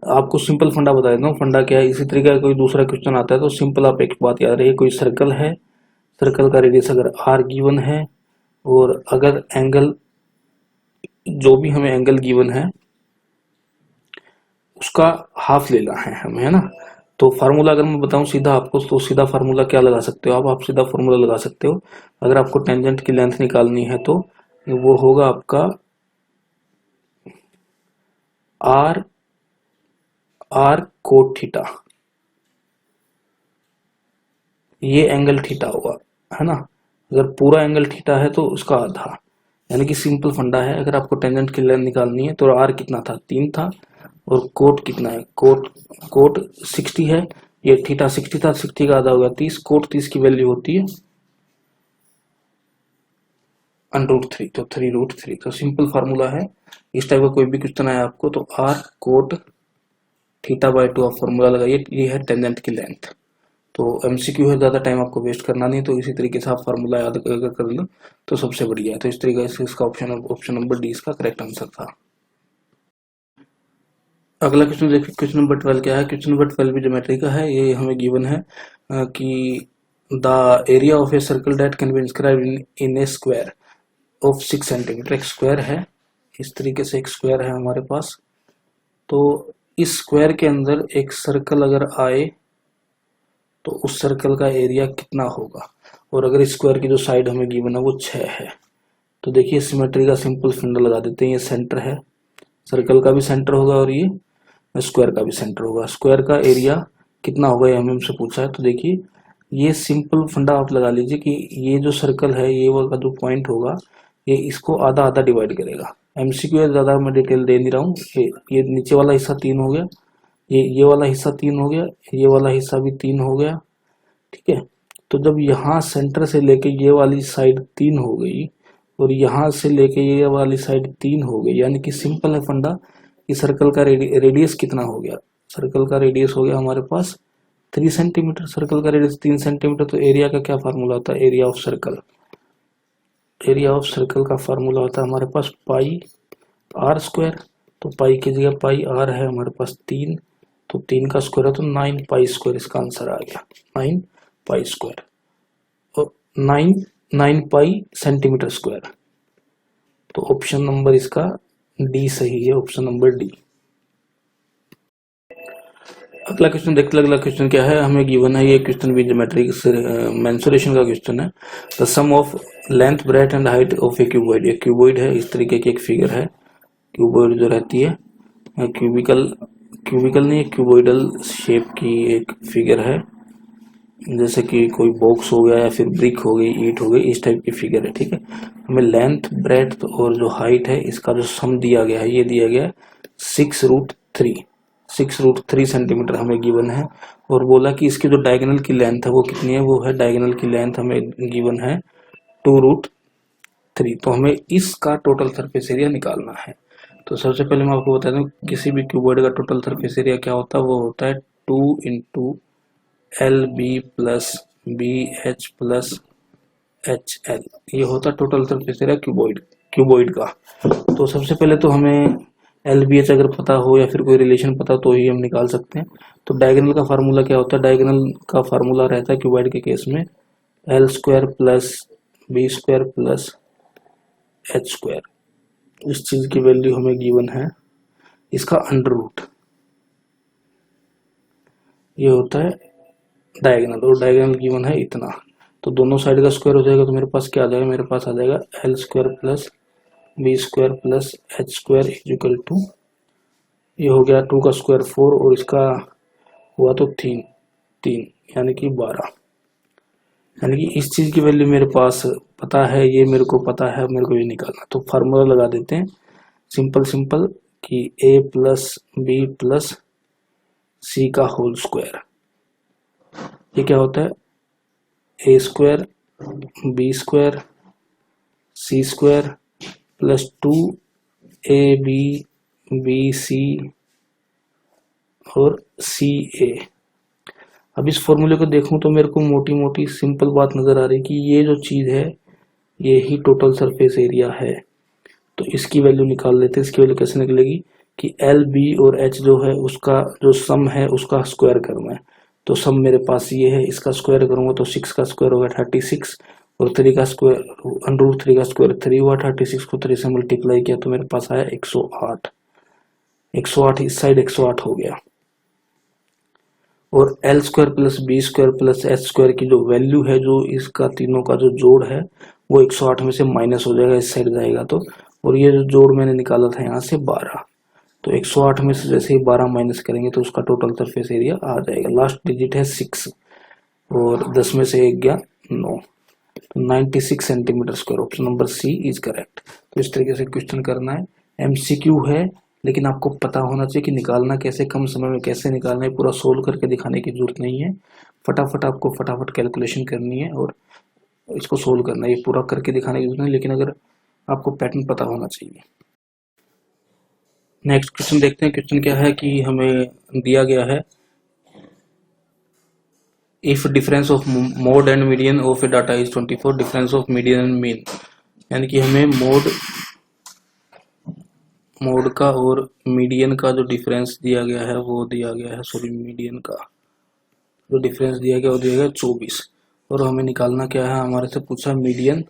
आपको सिंपल फंडा बता देता हूँ, फंडा क्या है। इसी तरीके का कोई दूसरा क्वेश्चन आता है तो सिंपल आप एक बात याद रखिए, कोई सर्कल है, सर्कल का रेडियस अगर r गिवन है, और अगर एंगल, जो भी हमें एंगल गिवन है उसका हाफ लेना है हमें, है ना। तो फार्मूला अगर मैं बताऊं सीधा आपको, तो सीधा फार्मूला क्या लगा सकते हो आप सीधा फार्मूला लगा सकते हो। अगर आपको टेंजेंट की लेंथ निकालनी है तो वो होगा आपका r कोट थीटा, ये एंगल थीटा होगा, है ना। अगर पूरा एंगल थीटा है तो उसका आधा, यानी कि सिंपल फंडा है। अगर आपको टेंजेंट की लेंथ निकालनी है तो r कितना था, 3 था, और कोट कितना है, कोट 60 है, ये थीटा 60 था, 60 का आधा होगा 30, कोट 30 की वैल्यू होती है √3, तो 3√3, तो सिंपल फार्मूला है। इस टाइप का कोई भी क्वेश्चन आया आपको तो r कोट θ/2 आप फार्मूला लगाइए, ये है टेंजेंट की लेंथ। तो एमसीक्यू है, ज़्यादा टाइम आपको वेस्ट करना नहीं, तो इसी तरीके से आप फार्मूला याद कर लो तो सबसे बढ़िया है। तो इस तरीके से इसका ऑप्शन नंबर डी इसका करेक्ट आंसर था। अगला क्वेश्चन देखिए, क्वेश्चन नंबर 12 क्या है। क्वेश्चन नंबर 12 भी ज्योमेट्री का है। ये हमें गिवन है कि the area of a circle that can be inscribed in A square of 6 centimetre. एक स्क्वायर है, इस तरीके से एक स्क्वायर है हमारे पास। तो इस स्क्वायर के अंदर एक सर्कल अगर आए तो उस सर्कल का एरिया कितना होगा, और अगर स्क्वायर की जो साइड हमें गिवन है वो 6 है। तो देखिए सिमेट्री का सिंपल फंडा लगा देते हैं। ये सेंटर है, सर्कल का भी सेंटर होगा और ये स्क्वायर का भी सेंटर होगा। स्क्वायर का एरिया कितना होगा ये हमें हमसे पूछा है। तो देखिए ये सिंपल फंडा आप लगा लीजिए कि ये जो सर्कल है, ये वाला जो पॉइंट होगा, ये इसको आधा आधा डिवाइड करेगा। एमसीक्यू है, ज़्यादा मैं डिटेल दे नहीं रहा हूँ। ये नीचे वाला हिस्सा 3 हो गया, ये वाला हिस्सा 3 हो गया, ये वाला हिस्सा भी 3 हो गया, ठीक है। तो जब यहाँ सेंटर से लेके ये वाली साइड 3 हो गई और यहाँ से लेके ये वाली साइड 3 हो गई, यानी कि सिंपल है फंडा कि सर्कल का रेडियस कितना हो गया। सर्कल का रेडियस हो गया हमारे पास 3 सेंटीमीटर। सर्कल का रेडियस 3 सेंटीमीटर, तो एरिया का क्या फार्मूला होता है, area of circle. Area of circle का फार्मूला होता है हमारे पास पाई आर स्क्वायर। तो पाई की जगह पाई आर है हमारे पास 3, तो 3 का स्क्वायर है तो 9 पाई स्क्वायर इसका आंसर आ गया, 9 पाई स्क्वायर। और 9 पाई सेंटीमीटर स्क्वायर। तो ऑप्शन नंबर इसका डी सही है, ऑप्शन नंबर डी। अगला क्वेश्चन देखते हैं। अगला क्वेश्चन क्या है, हमें गिवन है ये क्वेश्चन भी ज्योमेट्री मेंसुरेशन का क्वेश्चन है। The sum of length breadth and height of a cuboid. ये क्यूबॉइड है, इस तरीके की एक फिगर है। क्यूबॉइड जो रहती है, क्यूबिकल नहीं, क्यूबॉइडल शेप की एक फिगर है, जैसे कि कोई बॉक्स हो गया या फिर ब्रिक हो गई, ईंट हो गई, इस टाइप की फिगर है, ठीक है। हमें लेंथ ब्रेथ और जो हाइट है इसका जो सम दिया गया है, ये दिया गया है 6√3 सेंटीमीटर हमें गिवन है। और बोला कि इसकी जो डायगोनल की लेंथ है वो कितनी है, वो है डायगोनल की लेंथ हमें गिवन है 2√3। तो हमें इसका टोटल सरफेस एरिया निकालना है। तो सबसे पहले मैं आपको बता दूं, किसी भी क्यूबॉइड का टोटल सरफेस एरिया क्या होता है, वो होता है 2 into LB plus BH plus HL। ये होता है टोटल सरफेस एरिया क्यूबॉइड का। तो सबसे पहले तो हमें LBH अगर पता हो या फिर कोई रिलेशन पता तो ही हम निकाल सकते हैं। तो डायगोनल का फार्मूला क्या होता है, डायगोनल का फार्मूला रहता है क्यूबॉइड के केस में L square plus B square plus H square. इस चीज की वैल्यू हमें गिवन है, इसका अंडर रूट, ये होता है डायगोनल, और डायगोनल गिवन है इतना। तो दोनों साइड का स्क्वायर हो जाएगा, तो मेरे पास क्या आ जाएगा, मेरे पास आ जाएगा L square plus B square plus H square equal to, ये हो गया 2 का स्क्वायर 4 और इसका हुआ तो 3 यानी कि 12। यानी कि इस चीज की वैल्यू मेरे पास पता है, ये मेरे को पता है, मेरे को ये निकालना। तो फार्मूला लगा देते हैं सिंपल कि A plus B plus C का होल स्क्वायर। ये क्या होता है, A square B square C square plus 2AB BC और CA। अब इस फॉर्मूले को देखूं तो मेरे को मोटी मोटी सिंपल बात नजर आ रही है कि ये जो चीज है ये ही टोटल सरफेस एरिया है। तो इसकी वैल्यू निकाल लेते हैं। इसकी वैल्यू कैसे निकलेगी कि LB और H जो है उसका जो सम है उसका स्क्वायर करना है। तो सम मेरे पास ये है, इसका स्क्वायर करूंगा तो 6 का स्क्वायर होगा 36 और 3 का स्क्वायर √3 का स्क्वायर 3 हुआ। 36 को 3 से मल्टीप्लाई किया तो मेरे पास आया 108। 108 इस साइड 108 हो गया। और L square plus B square plus H square की जो वैल्यू है, जो इसका तीनों का जो जोड़ है वो 108 में से माइनस हो जाएगा, इस साइड जाएगा तो। और ये जो जोड़ मैंने निकाला था यहाँ से 12, तो 108 में से जैसे ही 12 माइनस करेंगे तो उसका टोटल सरफेस एरिया आ जाएगा। लास्ट डिजिट है 6 और 10 में से 1 गया 9, तो 96 centimetre square. Option number C is correct. तो इस तरीके से क्वेश्चन करना है, MCQ है, लेकिन आपको पता होना चाहिए कि निकालना कैसे, कम समय में कैसे निकालना है। पूरा सोल्व करके दिखाने की जरूरत नहीं है, फटाफट आपको फटाफट कैलकुलेशन करनी है और इसको सोल्व करना है, ये पूरा करके दिखाने की जरूरत नहीं, लेकिन अगर आपको पैटर्न पता होना चाहिए। नेक्स्ट क्वेश्चन देखते हैं। क्वेश्चन क्या है कि हमें दिया गया है if difference of mode and median of A data is 24, difference of median and mean, यानी कि हमें मोड का और मीडियन का जो डिफरेंस दिया गया है वो दिया गया है, सॉरी मीडियन का जो डिफरेंस दिया गया वो दिया गया 24, और हमें निकालना क्या है, हमारे से पूछा मीडियन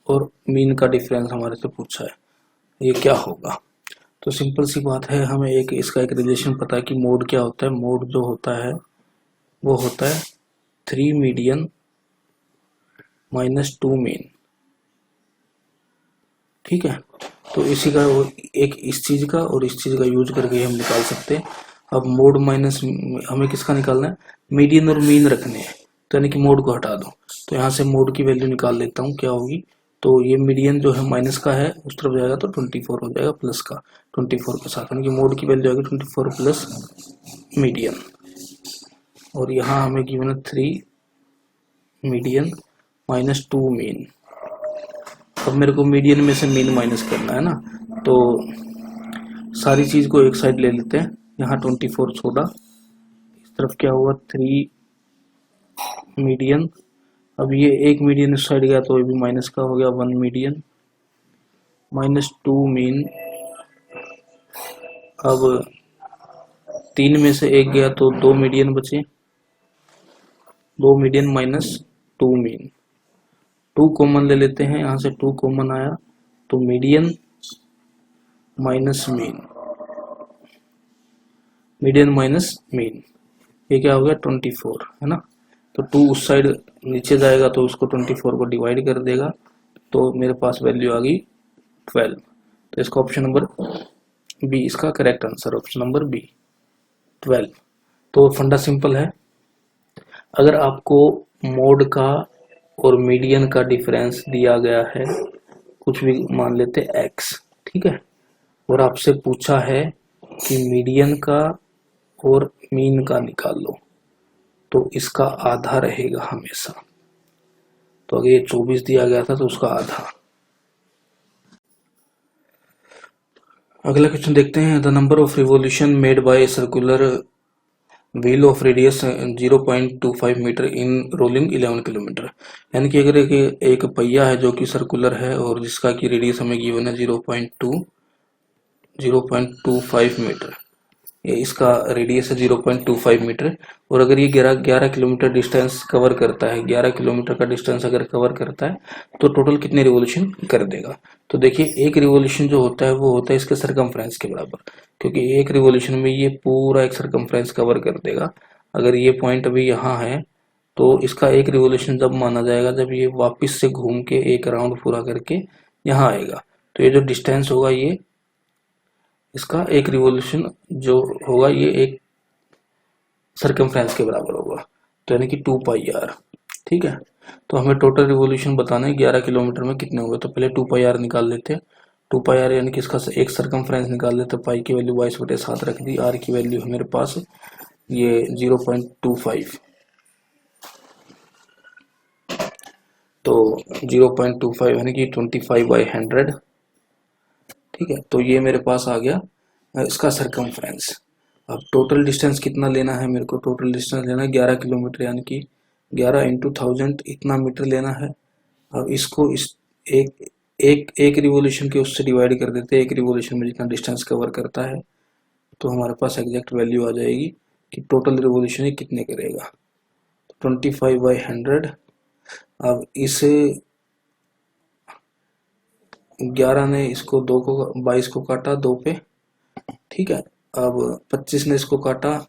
और मीन का डिफरेंस हमारे से पूछा है, ये क्या होगा। तो सिंपल सी बात है, हमें इसका एक रिलेशन पता है कि मोड क्या होता है। मोड जो होता है वो होता है 3 मीडियन माइनस 2 मीन, ठीक है। तो इसी का एक इस चीज का और इस चीज का यूज करके हम निकाल सकते हैं। अब मोड माइनस हमें किसका निकालना है, मीडियन और मीन रखने हैं, तो यानी कि मोड को हटा दो, तो यहाँ से मोड की वैल्यू निकाल लेता हूँ, क्या होगी। तो ये मीडियन जो है माइनस का है उस तरफ जाएगा तो 24 हो जाएगा प्लस का 24 के साथ, यानी कि मोड की वैल्यू आएगी 24 प्लस मीडियन, और यहाँ हमें गिवन है 3 मीडियन माइनस 2 मीन। अब मेरे को मीडियन में से मीन माइनस करना है ना, तो सारी चीज को एक साइड ले लेते हैं, यहाँ 24 छोड़ा, इस तरफ क्या हुआ 3 मीडियन, अब ये एक मीडियन इस साइड गया तो ये भी माइनस का हो गया 1 मीडियन माइनस 2 मीन। अब 3 में से एक गया तो 2 मीडियन बचे, 2 मीडियन माइनस 2 मीन, 2 कॉमन ले लेते हैं, यहाँ से 2 कॉमन आया तो मीडियन माइनस मीन, ये क्या हो गया 24, है ना। तो 2 उस साइड नीचे जाएगा तो उसको 24 को डिवाइड कर देगा, तो मेरे पास वैल्यू आ गई 12। तो इसका ऑप्शन नंबर बी इसका correct answer, option number B 12। तो फंडा सिंपल है, अगर आपको मोड का और मीडियन का डिफरेंस दिया गया है, कुछ भी मान लेते x, ठीक है, और आपसे पूछा है कि मीडियन का और मीन का निकाल लो, तो इसका आधा रहेगा हमेशा। तो अगर ये 24 दिया गया था तो उसका आधा। अगला क्वेश्चन देखते हैं, the number of revolution made by circular wheel of radius 0.25 metre in rolling 11 kilometre, यानी कि अगर एक पहिया है जो कि सर्कुलर है और जिसका की रेडियस हमें गिवन है 0.25 मीटर, ये इसका रेडियस है 0.25 मीटर, और अगर ये 11 किलोमीटर डिस्टेंस कवर करता है, 11 किलोमीटर का डिस्टेंस अगर कवर करता है तो टोटल कितने रिवॉल्यूशन कर देगा। तो देखिए एक रिवॉल्यूशन जो होता है वो होता है इसके सरकमफ्रेंस के बराबर, क्योंकि एक रिवॉल्यूशन में ये पूरा एक सरकमफ्रेंस कवर कर देगा। अगर ये पॉइंट अभी यहाँ है तो इसका एक रिवॉल्यूशन जब माना जाएगा जब ये वापिस से घूम के एक राउंड पूरा करके यहाँ आएगा, तो ये जो डिस्टेंस होगा ये इसका एक रिवॉल्यूशन जो होगा ये एक सरकमफ्रेंस के बराबर होगा, तो यानी कि 2πr, ठीक है। तो हमें टोटल रिवॉल्यूशन बताना है 11 किलोमीटर में कितने होंगे, तो पहले 2πr निकाल लेते हैं। 2πr यानी कि इसका एक सरकमफ्रेंस निकाल लेते हैं, पाई की वैल्यू 22/7 रख दी, आर की वैल्यू है मेरे पास ये 0.25, तो 0.25 यानी कि 25/100, ठीक है। तो ये मेरे पास आ गया इसका सरकमफ्रेंस। अब टोटल डिस्टेंस कितना लेना है मेरे को, टोटल डिस्टेंस लेना है 11 किलोमीटर, यानी कि 11 × 1000 इतना मीटर लेना है। अब इसको इस एक एक एक रिवॉल्यूशन के उससे डिवाइड कर देते हैं, एक रिवॉल्यूशन में जितना डिस्टेंस कवर करता है, तो हमारे पास एग्जैक्ट वैल्यू आ जाएगी कि टोटल रिवॉल्यूशन ये कितने करेगा, 25/100। अब इसे 11 ने इसको 22 को काटा 2 पे, ठीक है। अब 25 ने इसको काटा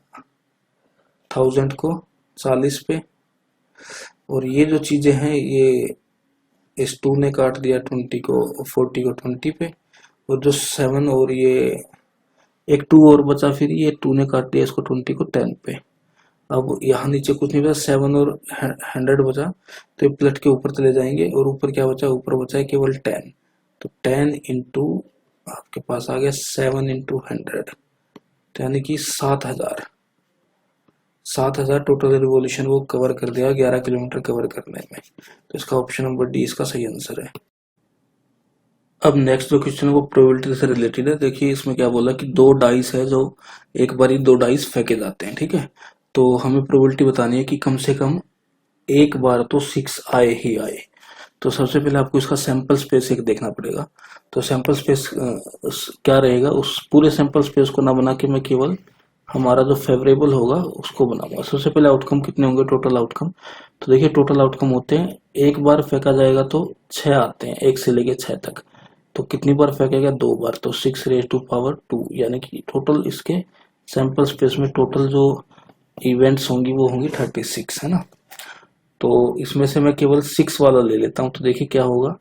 1000 को 40 पे, और ये जो चीजें हैं ये इस 2 ने काट दिया 40 को 20 पे, और जो 7 और ये एक 2 और बचा, फिर ये 2 ने काट दिया इसको 20 को 10 पे। अब यहाँ नीचे कुछ नहीं बचा, 7 और 100 बचा, तो ये प्लट के ऊपर चले जाएंगे, और ऊपर क्या बचा, ऊपर बचा है केवल 10, तो 10 इंटू आपके पास आ गया 7 × 100, तो यानी कि 7000, 7000 टोटल रिवॉल्यूशन वो कवर कर दिया 11 किलोमीटर कवर करने में। तो इसका ऑप्शन नंबर डी इसका सही आंसर है। अब नेक्स्ट जो क्वेश्चन है वो प्रोबेबिलिटी से रिलेटेड है। देखिए इसमें क्या बोला कि दो डाइस है जो एक बारी दो डाइस फेंके जाते हैं, ठीक है। तो हमें प्रोबेबिलिटी बतानी है कि कम से कम एक बार तो 6 आए ही आए। तो सबसे पहले आपको इसका सैंपल स्पेस एक देखना पड़ेगा। तो सैंपल स्पेस क्या रहेगा, उस पूरे सैंपल स्पेस को ना बना के मैं केवल हमारा जो फेवरेबल होगा उसको बनाऊंगा। सबसे पहले आउटकम कितने होंगे, टोटल आउटकम। तो देखिए टोटल आउटकम होते हैं, एक बार फेंका जाएगा तो 6 आते हैं, 1 से लेके 6 तक। तो कितनी बार फेंकेगा, 2 बार, तो 6 रेज टू पावर 2, यानी कि टोटल इसके सैंपल स्पेस में टोटल जो इवेंट्स होंगी वो होंगी 36, है ना। तो इसमें से मैं केवल 6 वाला ले लेता हूं। तो देखिए क्या होगा,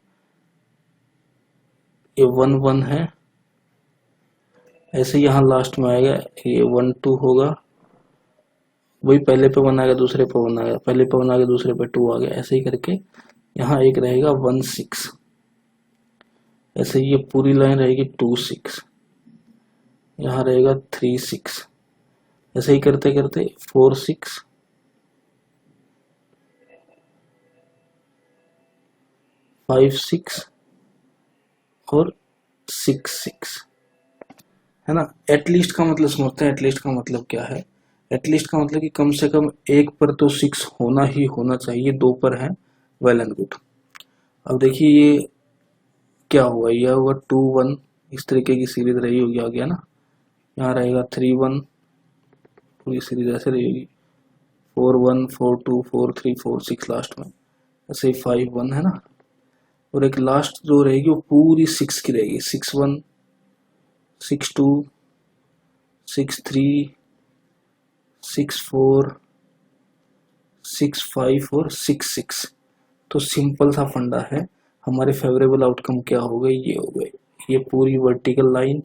ये 1 1 है, ऐसे यहाँ लास्ट में आएगा, ये 1 2 होगा, वही पहले पे 1 आएगा, दूसरे पे 1 आएगा, पहले पे 1 आ गया, दूसरे पे 2 आ गया, ऐसे ही करके यहाँ एक रहेगा 1 6, ऐसे ये पूरी लाइन रहेगी 2 6, यहाँ रहेगा 3 6, ऐसे ही करते करते 4 6, 5 6 और 6 6, है ना। एटलीस्ट का मतलब समझते हैं, एटलीस्ट का मतलब क्या है। एटलीस्ट का मतलब कि कम से कम एक पर तो 6 होना ही होना चाहिए, 2 पर है, वेल एंड गुड। अब देखिए ये क्या हुआ, यह हुआ 2 1, इस तरीके की सीरीज रही होगी, आ गया ना। यहाँ रहेगा 3 1, पूरी सीरीज ऐसे रहेगी, 4 1 4 2 4 3 4 6 लास्ट में, ऐसे ही 5 1, है ना। और एक लास्ट जो रहेगी वो पूरी 6 की रहेगी, 6 1 6 2 6 3 6 4 6 5 और 6 6। तो सिंपल सा फंडा है, हमारे फेवरेबल आउटकम क्या हो गए, ये हो गए, ये पूरी वर्टिकल लाइन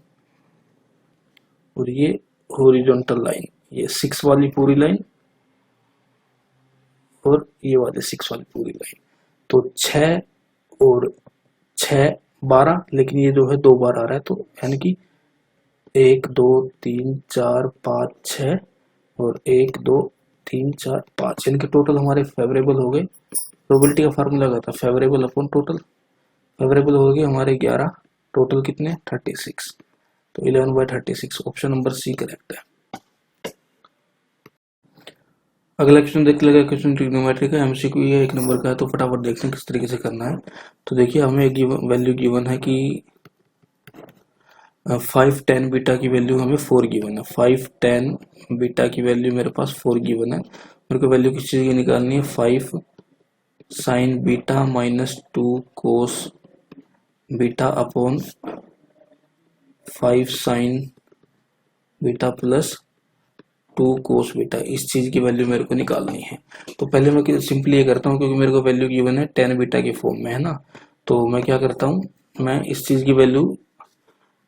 और ये हॉरिजॉन्टल लाइन, ये 6 वाली पूरी लाइन और ये वाले 6 वाली पूरी लाइन। तो 6 और 6 12, लेकिन ये जो है 2 बार आ रहा है, तो यानी कि 1 2 3 4 5 6 और 1 2 3 4 5, यानी कि टोटल हमारे फेवरेबल हो गए। प्रोबेबिलिटी का फार्मूला लगा था फेवरेबल अपॉन टोटल, फेवरेबल हो गए हमारे 11, टोटल कितने 36। तो 11/36, ऑप्शन नंबर सी करेक्ट है। अगला क्वेश्चन देख लेगा, क्वेश्चन ट्रिग्नोमेट्री का, एमसीक्यू ये 1 नंबर का है। तो फटाफट देखते हैं किस तरीके से करना है। तो देखिए हमें एक वैल्यू गिवन है कि 5 10 बीटा की वैल्यू हमें 4 गिवन है, 5 10 बीटा की वैल्यू मेरे पास 4 गिवन है। मेरे को वैल्यू किस चीज़ की निकालनी है, 5 sign beta minus 2 cos beta upon 5 sign beta plus 2 cos beta, इस चीज की वैल्यू मेरे को निकालनी है। तो पहले मैं सिंपली ये करता हूँ, क्योंकि मेरे को वैल्यू गिवन है 10 बीटा की फॉर्म में, है ना। तो मैं क्या करता हूँ, मैं इस चीज की वैल्यू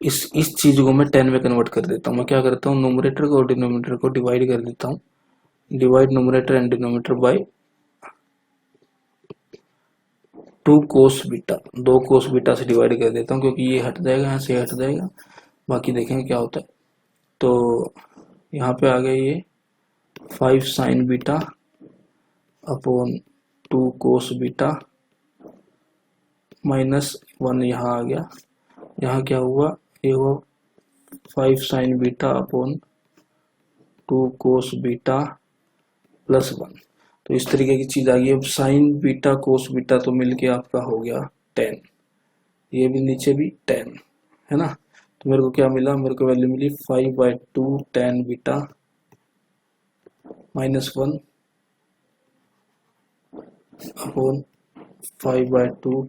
इस चीज को मैं 10 में कन्वर्ट कर देता हूँ। मैं क्या करता हूँ, नोमरेटर को और डिनोमिनेटर को डिवाइड कर देता हूँ, divide numerator and denominator by 2 cos beta, 2 cos beta से डिवाइड कर देता हूँ, क्योंकि ये हट जाएगा, यहाँ से हट जाएगा, बाकी देखेंगे क्या होता है। तो यहाँ पे आ गया ये 5 sign beta upon 2 cos beta minus 1, यहाँ आ गया, यहाँ क्या हुआ, ये हुआ 5 sign beta upon 2 cos beta plus 1। तो इस तरीके की चीज आ गई। अब साइन बीटा कोस बीटा तो मिलके आपका हो गया 10, ये भी नीचे भी 10, है ना। तो मेरे को क्या मिला, मेरे को वैल्यू मिली 5/2 10 beta minus 1 upon 5/2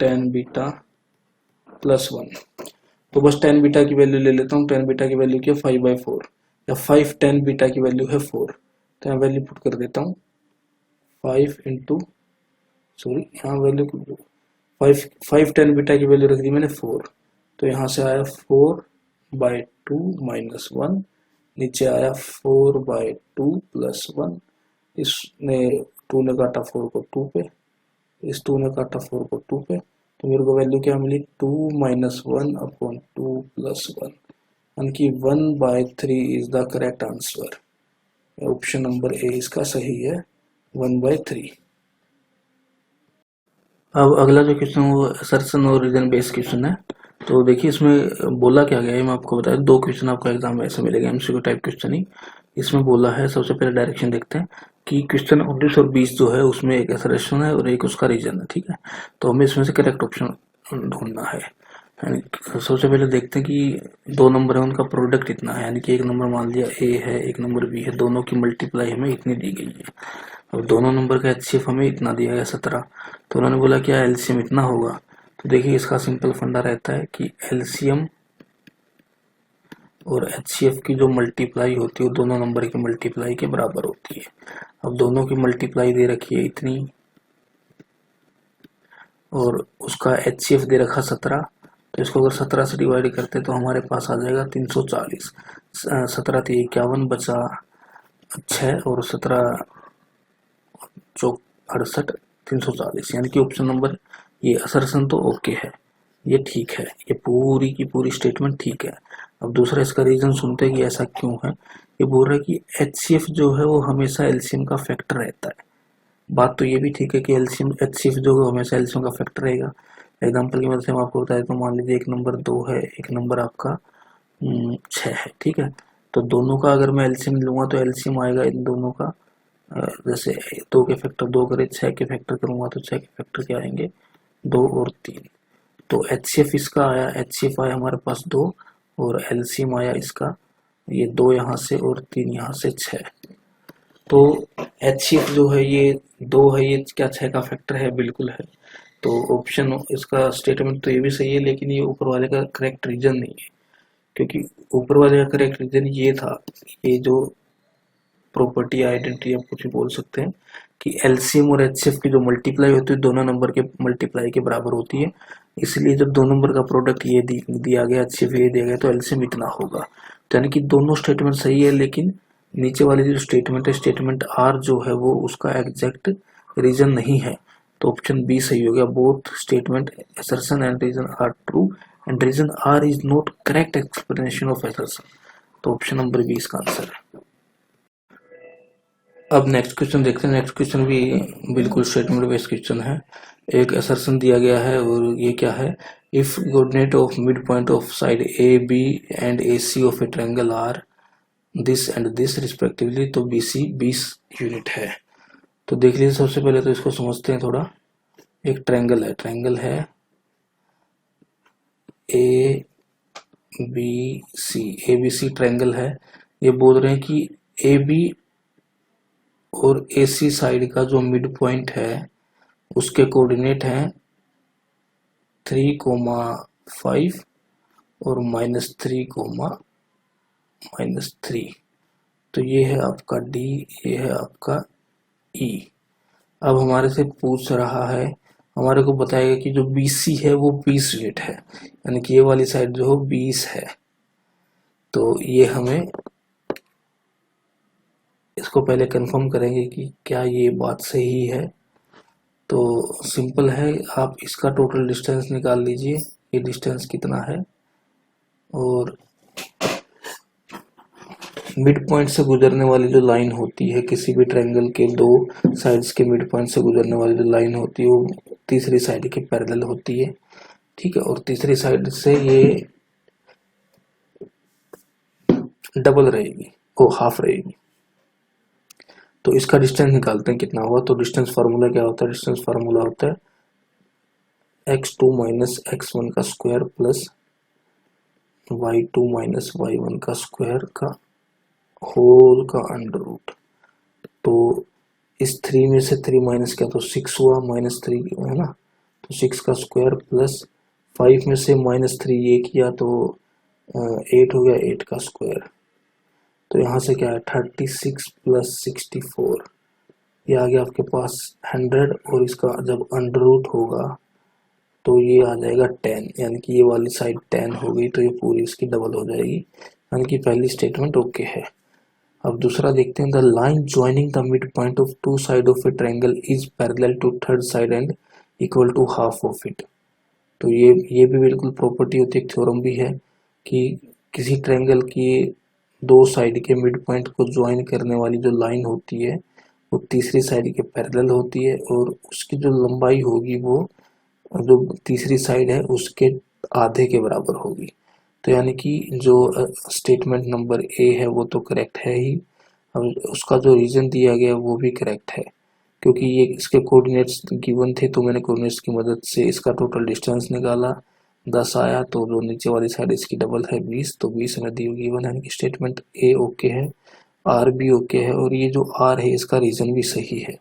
10 beta plus 1। तो बस 10 बीटा की वैल्यू ले लेता हूँ, 10 बीटा की वैल्यू क्या 5/4, या 5 10 बीटा की वैल्यू है 4, तो यहाँ वैल्यू पुट कर देता हूँ 5 इंटू, सॉरी यहाँ वैल्यू 5 10 बीटा की वैल्यू रख दी मैंने 4, तो यहाँ से आया 4/2 माइनस 1, नीचे आया 4/2 प्लस 1, इसने 2 ने काटा 4 को 2 पे, इस 2 ने काटा 4 को 2 पे, तो मेरे को वैल्यू क्या मिली 2 माइनस 1 अपॉन 2 प्लस 1, यानी कि 1/3 is the correct answer. Option number A इसका सही है, 1/3। अब अगला जो क्वेश्चन वो असर्शन और रीजन बेस्ड क्वेश्चन है। तो देखिए इसमें बोला क्या गया है, मैं आपको बता दूं, 2 क्वेश्चन आपको एग्जाम में ऐसे मिलेगा, एमसीक्यू टाइप क्वेश्चन ही। इसमें बोला है, सबसे पहले डायरेक्शन देखते हैं कि क्वेश्चन 19 और 20 जो है उसमें एक असर्शन है और एक उसका रीजन है, ठीक है। तो हमें इसमें से करेक्ट ऑप्शन ढूंढना है। यानी सबसे पहले देखते हैं कि 2 नंबर है उनका प्रोडक्ट कितना है, यानी कि एक नंबर मान लिया ए है, एक नंबर बी है, दोनों की मल्टीप्लाई हमें इतनी दी गई है। अब दोनों नंबर का एचसीएफ हमें इतना दिया गया 17, तो उन्होंने बोला क्या एलसीएम इतना होगा। तो देखिए इसका सिंपल फंडा रहता है कि एलसीएम और एचसीएफ की जो मल्टीप्लाई होती है वो दोनों नंबर की मल्टीप्लाई के बराबर होती है। अब दोनों की मल्टीप्लाई दे रखी है इतनी और उसका एचसीएफ दे रखा 17, तो इसको अगर 17 से डिवाइड करते तो हमारे पास आ जाएगा 340। 17 थी 51 बचा 6 और 17 चौक 68, 340, यानी कि ऑप्शन नंबर ये असर्शन तो ओके है, ये ठीक है, ये पूरी की पूरी स्टेटमेंट ठीक है। अब दूसरा इसका रीजन सुनते हैं कि ऐसा क्यों है। ये बोल रहा है कि एचसीएफ जो है वो हमेशा एलसीएम का फैक्टर रहता है। बात तो ये भी ठीक है कि एलसीएम एचसीएफ जो है हमेशा एलसीएम का फैक्टर रहेगा। एग्जाम्पल की मदद से मैं आपको बताया तो मान लीजिए एक नंबर 2 है, एक नंबर आपका 6 है, ठीक है। तो दोनों का अगर मैं एलसीएम लूंगा तो एलसीएम आएगा इन दोनों का, जैसे 2 के फैक्टर 2 करे, 6 के फैक्टर करूंगा तो 6 के फैक्टर क्या आएंगे 2 और 3। तो एचसीएफ इसका आया, एचसीएफ आया हमारे पास 2 और एलसीएम आया इसका ये 2 यहाँ से और 3 यहाँ से 6। तो एचसीएफ जो है ये 2 है, ये क्या 6 का फैक्टर है, बिल्कुल है। तो ऑप्शन इसका स्टेटमेंट तो ये भी सही है, लेकिन ये ऊपर वाले का करेक्ट रीजन नहीं है, क्योंकि ऊपर वाले का करेक्ट रीजन ये था, ये जो प्रॉपर्टी आइडेंटिटी आप कुछ भी बोल सकते हैं कि एलसीएम और एचसीएफ की जो मल्टीप्लाई होती है दोनों नंबर के मल्टीप्लाई के बराबर होती है। इसलिए जब दो नंबर का प्रोडक्ट ये दिया गया, एचसीएफ ये दिया गया, तो एलसीएम इतना होगा। तो यानी कि दोनों स्टेटमेंट सही है, लेकिन नीचे वाली जो स्टेटमेंट है, स्टेटमेंट आर जो है वो उसका एग्जैक्ट रीजन नहीं है। तो ऑप्शन बी सही हो गया, both statement assertion and reason are true and reason R is not correct explanation of assertion। तो ऑप्शन नंबर बी इसका आंसर है। अब नेक्स्ट क्वेश्चन देखते हैं। नेक्स्ट क्वेश्चन भी बिल्कुल स्टेटमेंट बेस्ड क्वेश्चन है। एक असर्शन दिया गया है और ये क्या है, if coordinate of mid point of side A B and A C of a triangle are this and this respectively, तो बी सी 20 यूनिट है। तो देख लीजिए सबसे पहले तो इसको समझते हैं थोड़ा। एक ट्रायंगल है ए बी सी ट्रायंगल है। ये बोल रहे हैं कि ए बी और AC साइड का जो मिड पॉइंट है उसके कोऑर्डिनेट हैं 3,5 और -3,-3। तो ये है आपका D, ये है आपका E। अब हमारे से पूछ रहा है, हमारे को बताएगा कि जो BC है वो 20 यूनिट है, यानी कि ये वाली साइड जो है 20 है। तो ये हमें इसको पहले कंफर्म करेंगे कि क्या ये बात सही है। तो सिंपल है, आप इसका टोटल डिस्टेंस निकाल लीजिए, ये डिस्टेंस कितना है, और मिड पॉइंट से गुजरने वाली जो लाइन होती है किसी भी ट्रायंगल के दो साइड्स के मिड पॉइंट से गुजरने वाली जो लाइन होती है वो तीसरी साइड के पैरेलल होती है, ठीक है। और तीसरी साइड से ये डबल रहेगी, वो हाफ रहेगी। तो इसका डिस्टेंस निकालते हैं कितना हुआ। तो डिस्टेंस फार्मूला क्या होता है, डिस्टेंस फार्मूला होता है x2 माइनस x1 का square plus y2 minus y1 का स्क्वायर का होल का अंडर रूट। तो इस 3 में से 3 माइनस किया तो 6 हुआ, -3 है ना, तो 6 का स्क्वायर प्लस 5 में से -3 ये किया तो 8 हो गया, 8 का स्क्वायर। तो यहाँ से क्या है 36 प्लस 64, ये आ गया आपके पास 100, और इसका जब अंडर रूट होगा तो ये आ जाएगा 10, यानी कि ये वाली साइड 10 हो गई, तो ये पूरी इसकी डबल हो जाएगी, यानी कि पहली स्टेटमेंट ओके है। अब दूसरा देखते हैं, the line joining the mid point of two side of a triangle is parallel to third side and equal to half of it. तो ये भी बिल्कुल प्रॉपर्टी होती है, एक थ्योरम भी है कि किसी ट्रायंगल की दो साइड के मिड पॉइंट को ज्वाइन करने वाली जो लाइन होती है वो तीसरी साइड के पैरेलल होती है और उसकी जो लंबाई होगी वो जो तीसरी साइड है उसके आधे के बराबर होगी। तो यानी कि जो स्टेटमेंट नंबर ए है वो तो करेक्ट है ही, अब उसका जो रीजन दिया गया वो भी करेक्ट है, क्योंकि ये इसके कोऑर्डिनेट्स गिवन थे तो मैंने कोऑर्डिनेट्स की मदद से इसका टोटल डिस्टेंस निकाला, 10 आया, तो जो नीचे वाली साइड इसकी डबल है 20, तो 20 हमें गिवन है कि स्टेटमेंट ए ओके है, आर भी ओके है और ये जो आर है इसका रीजन भी सही है।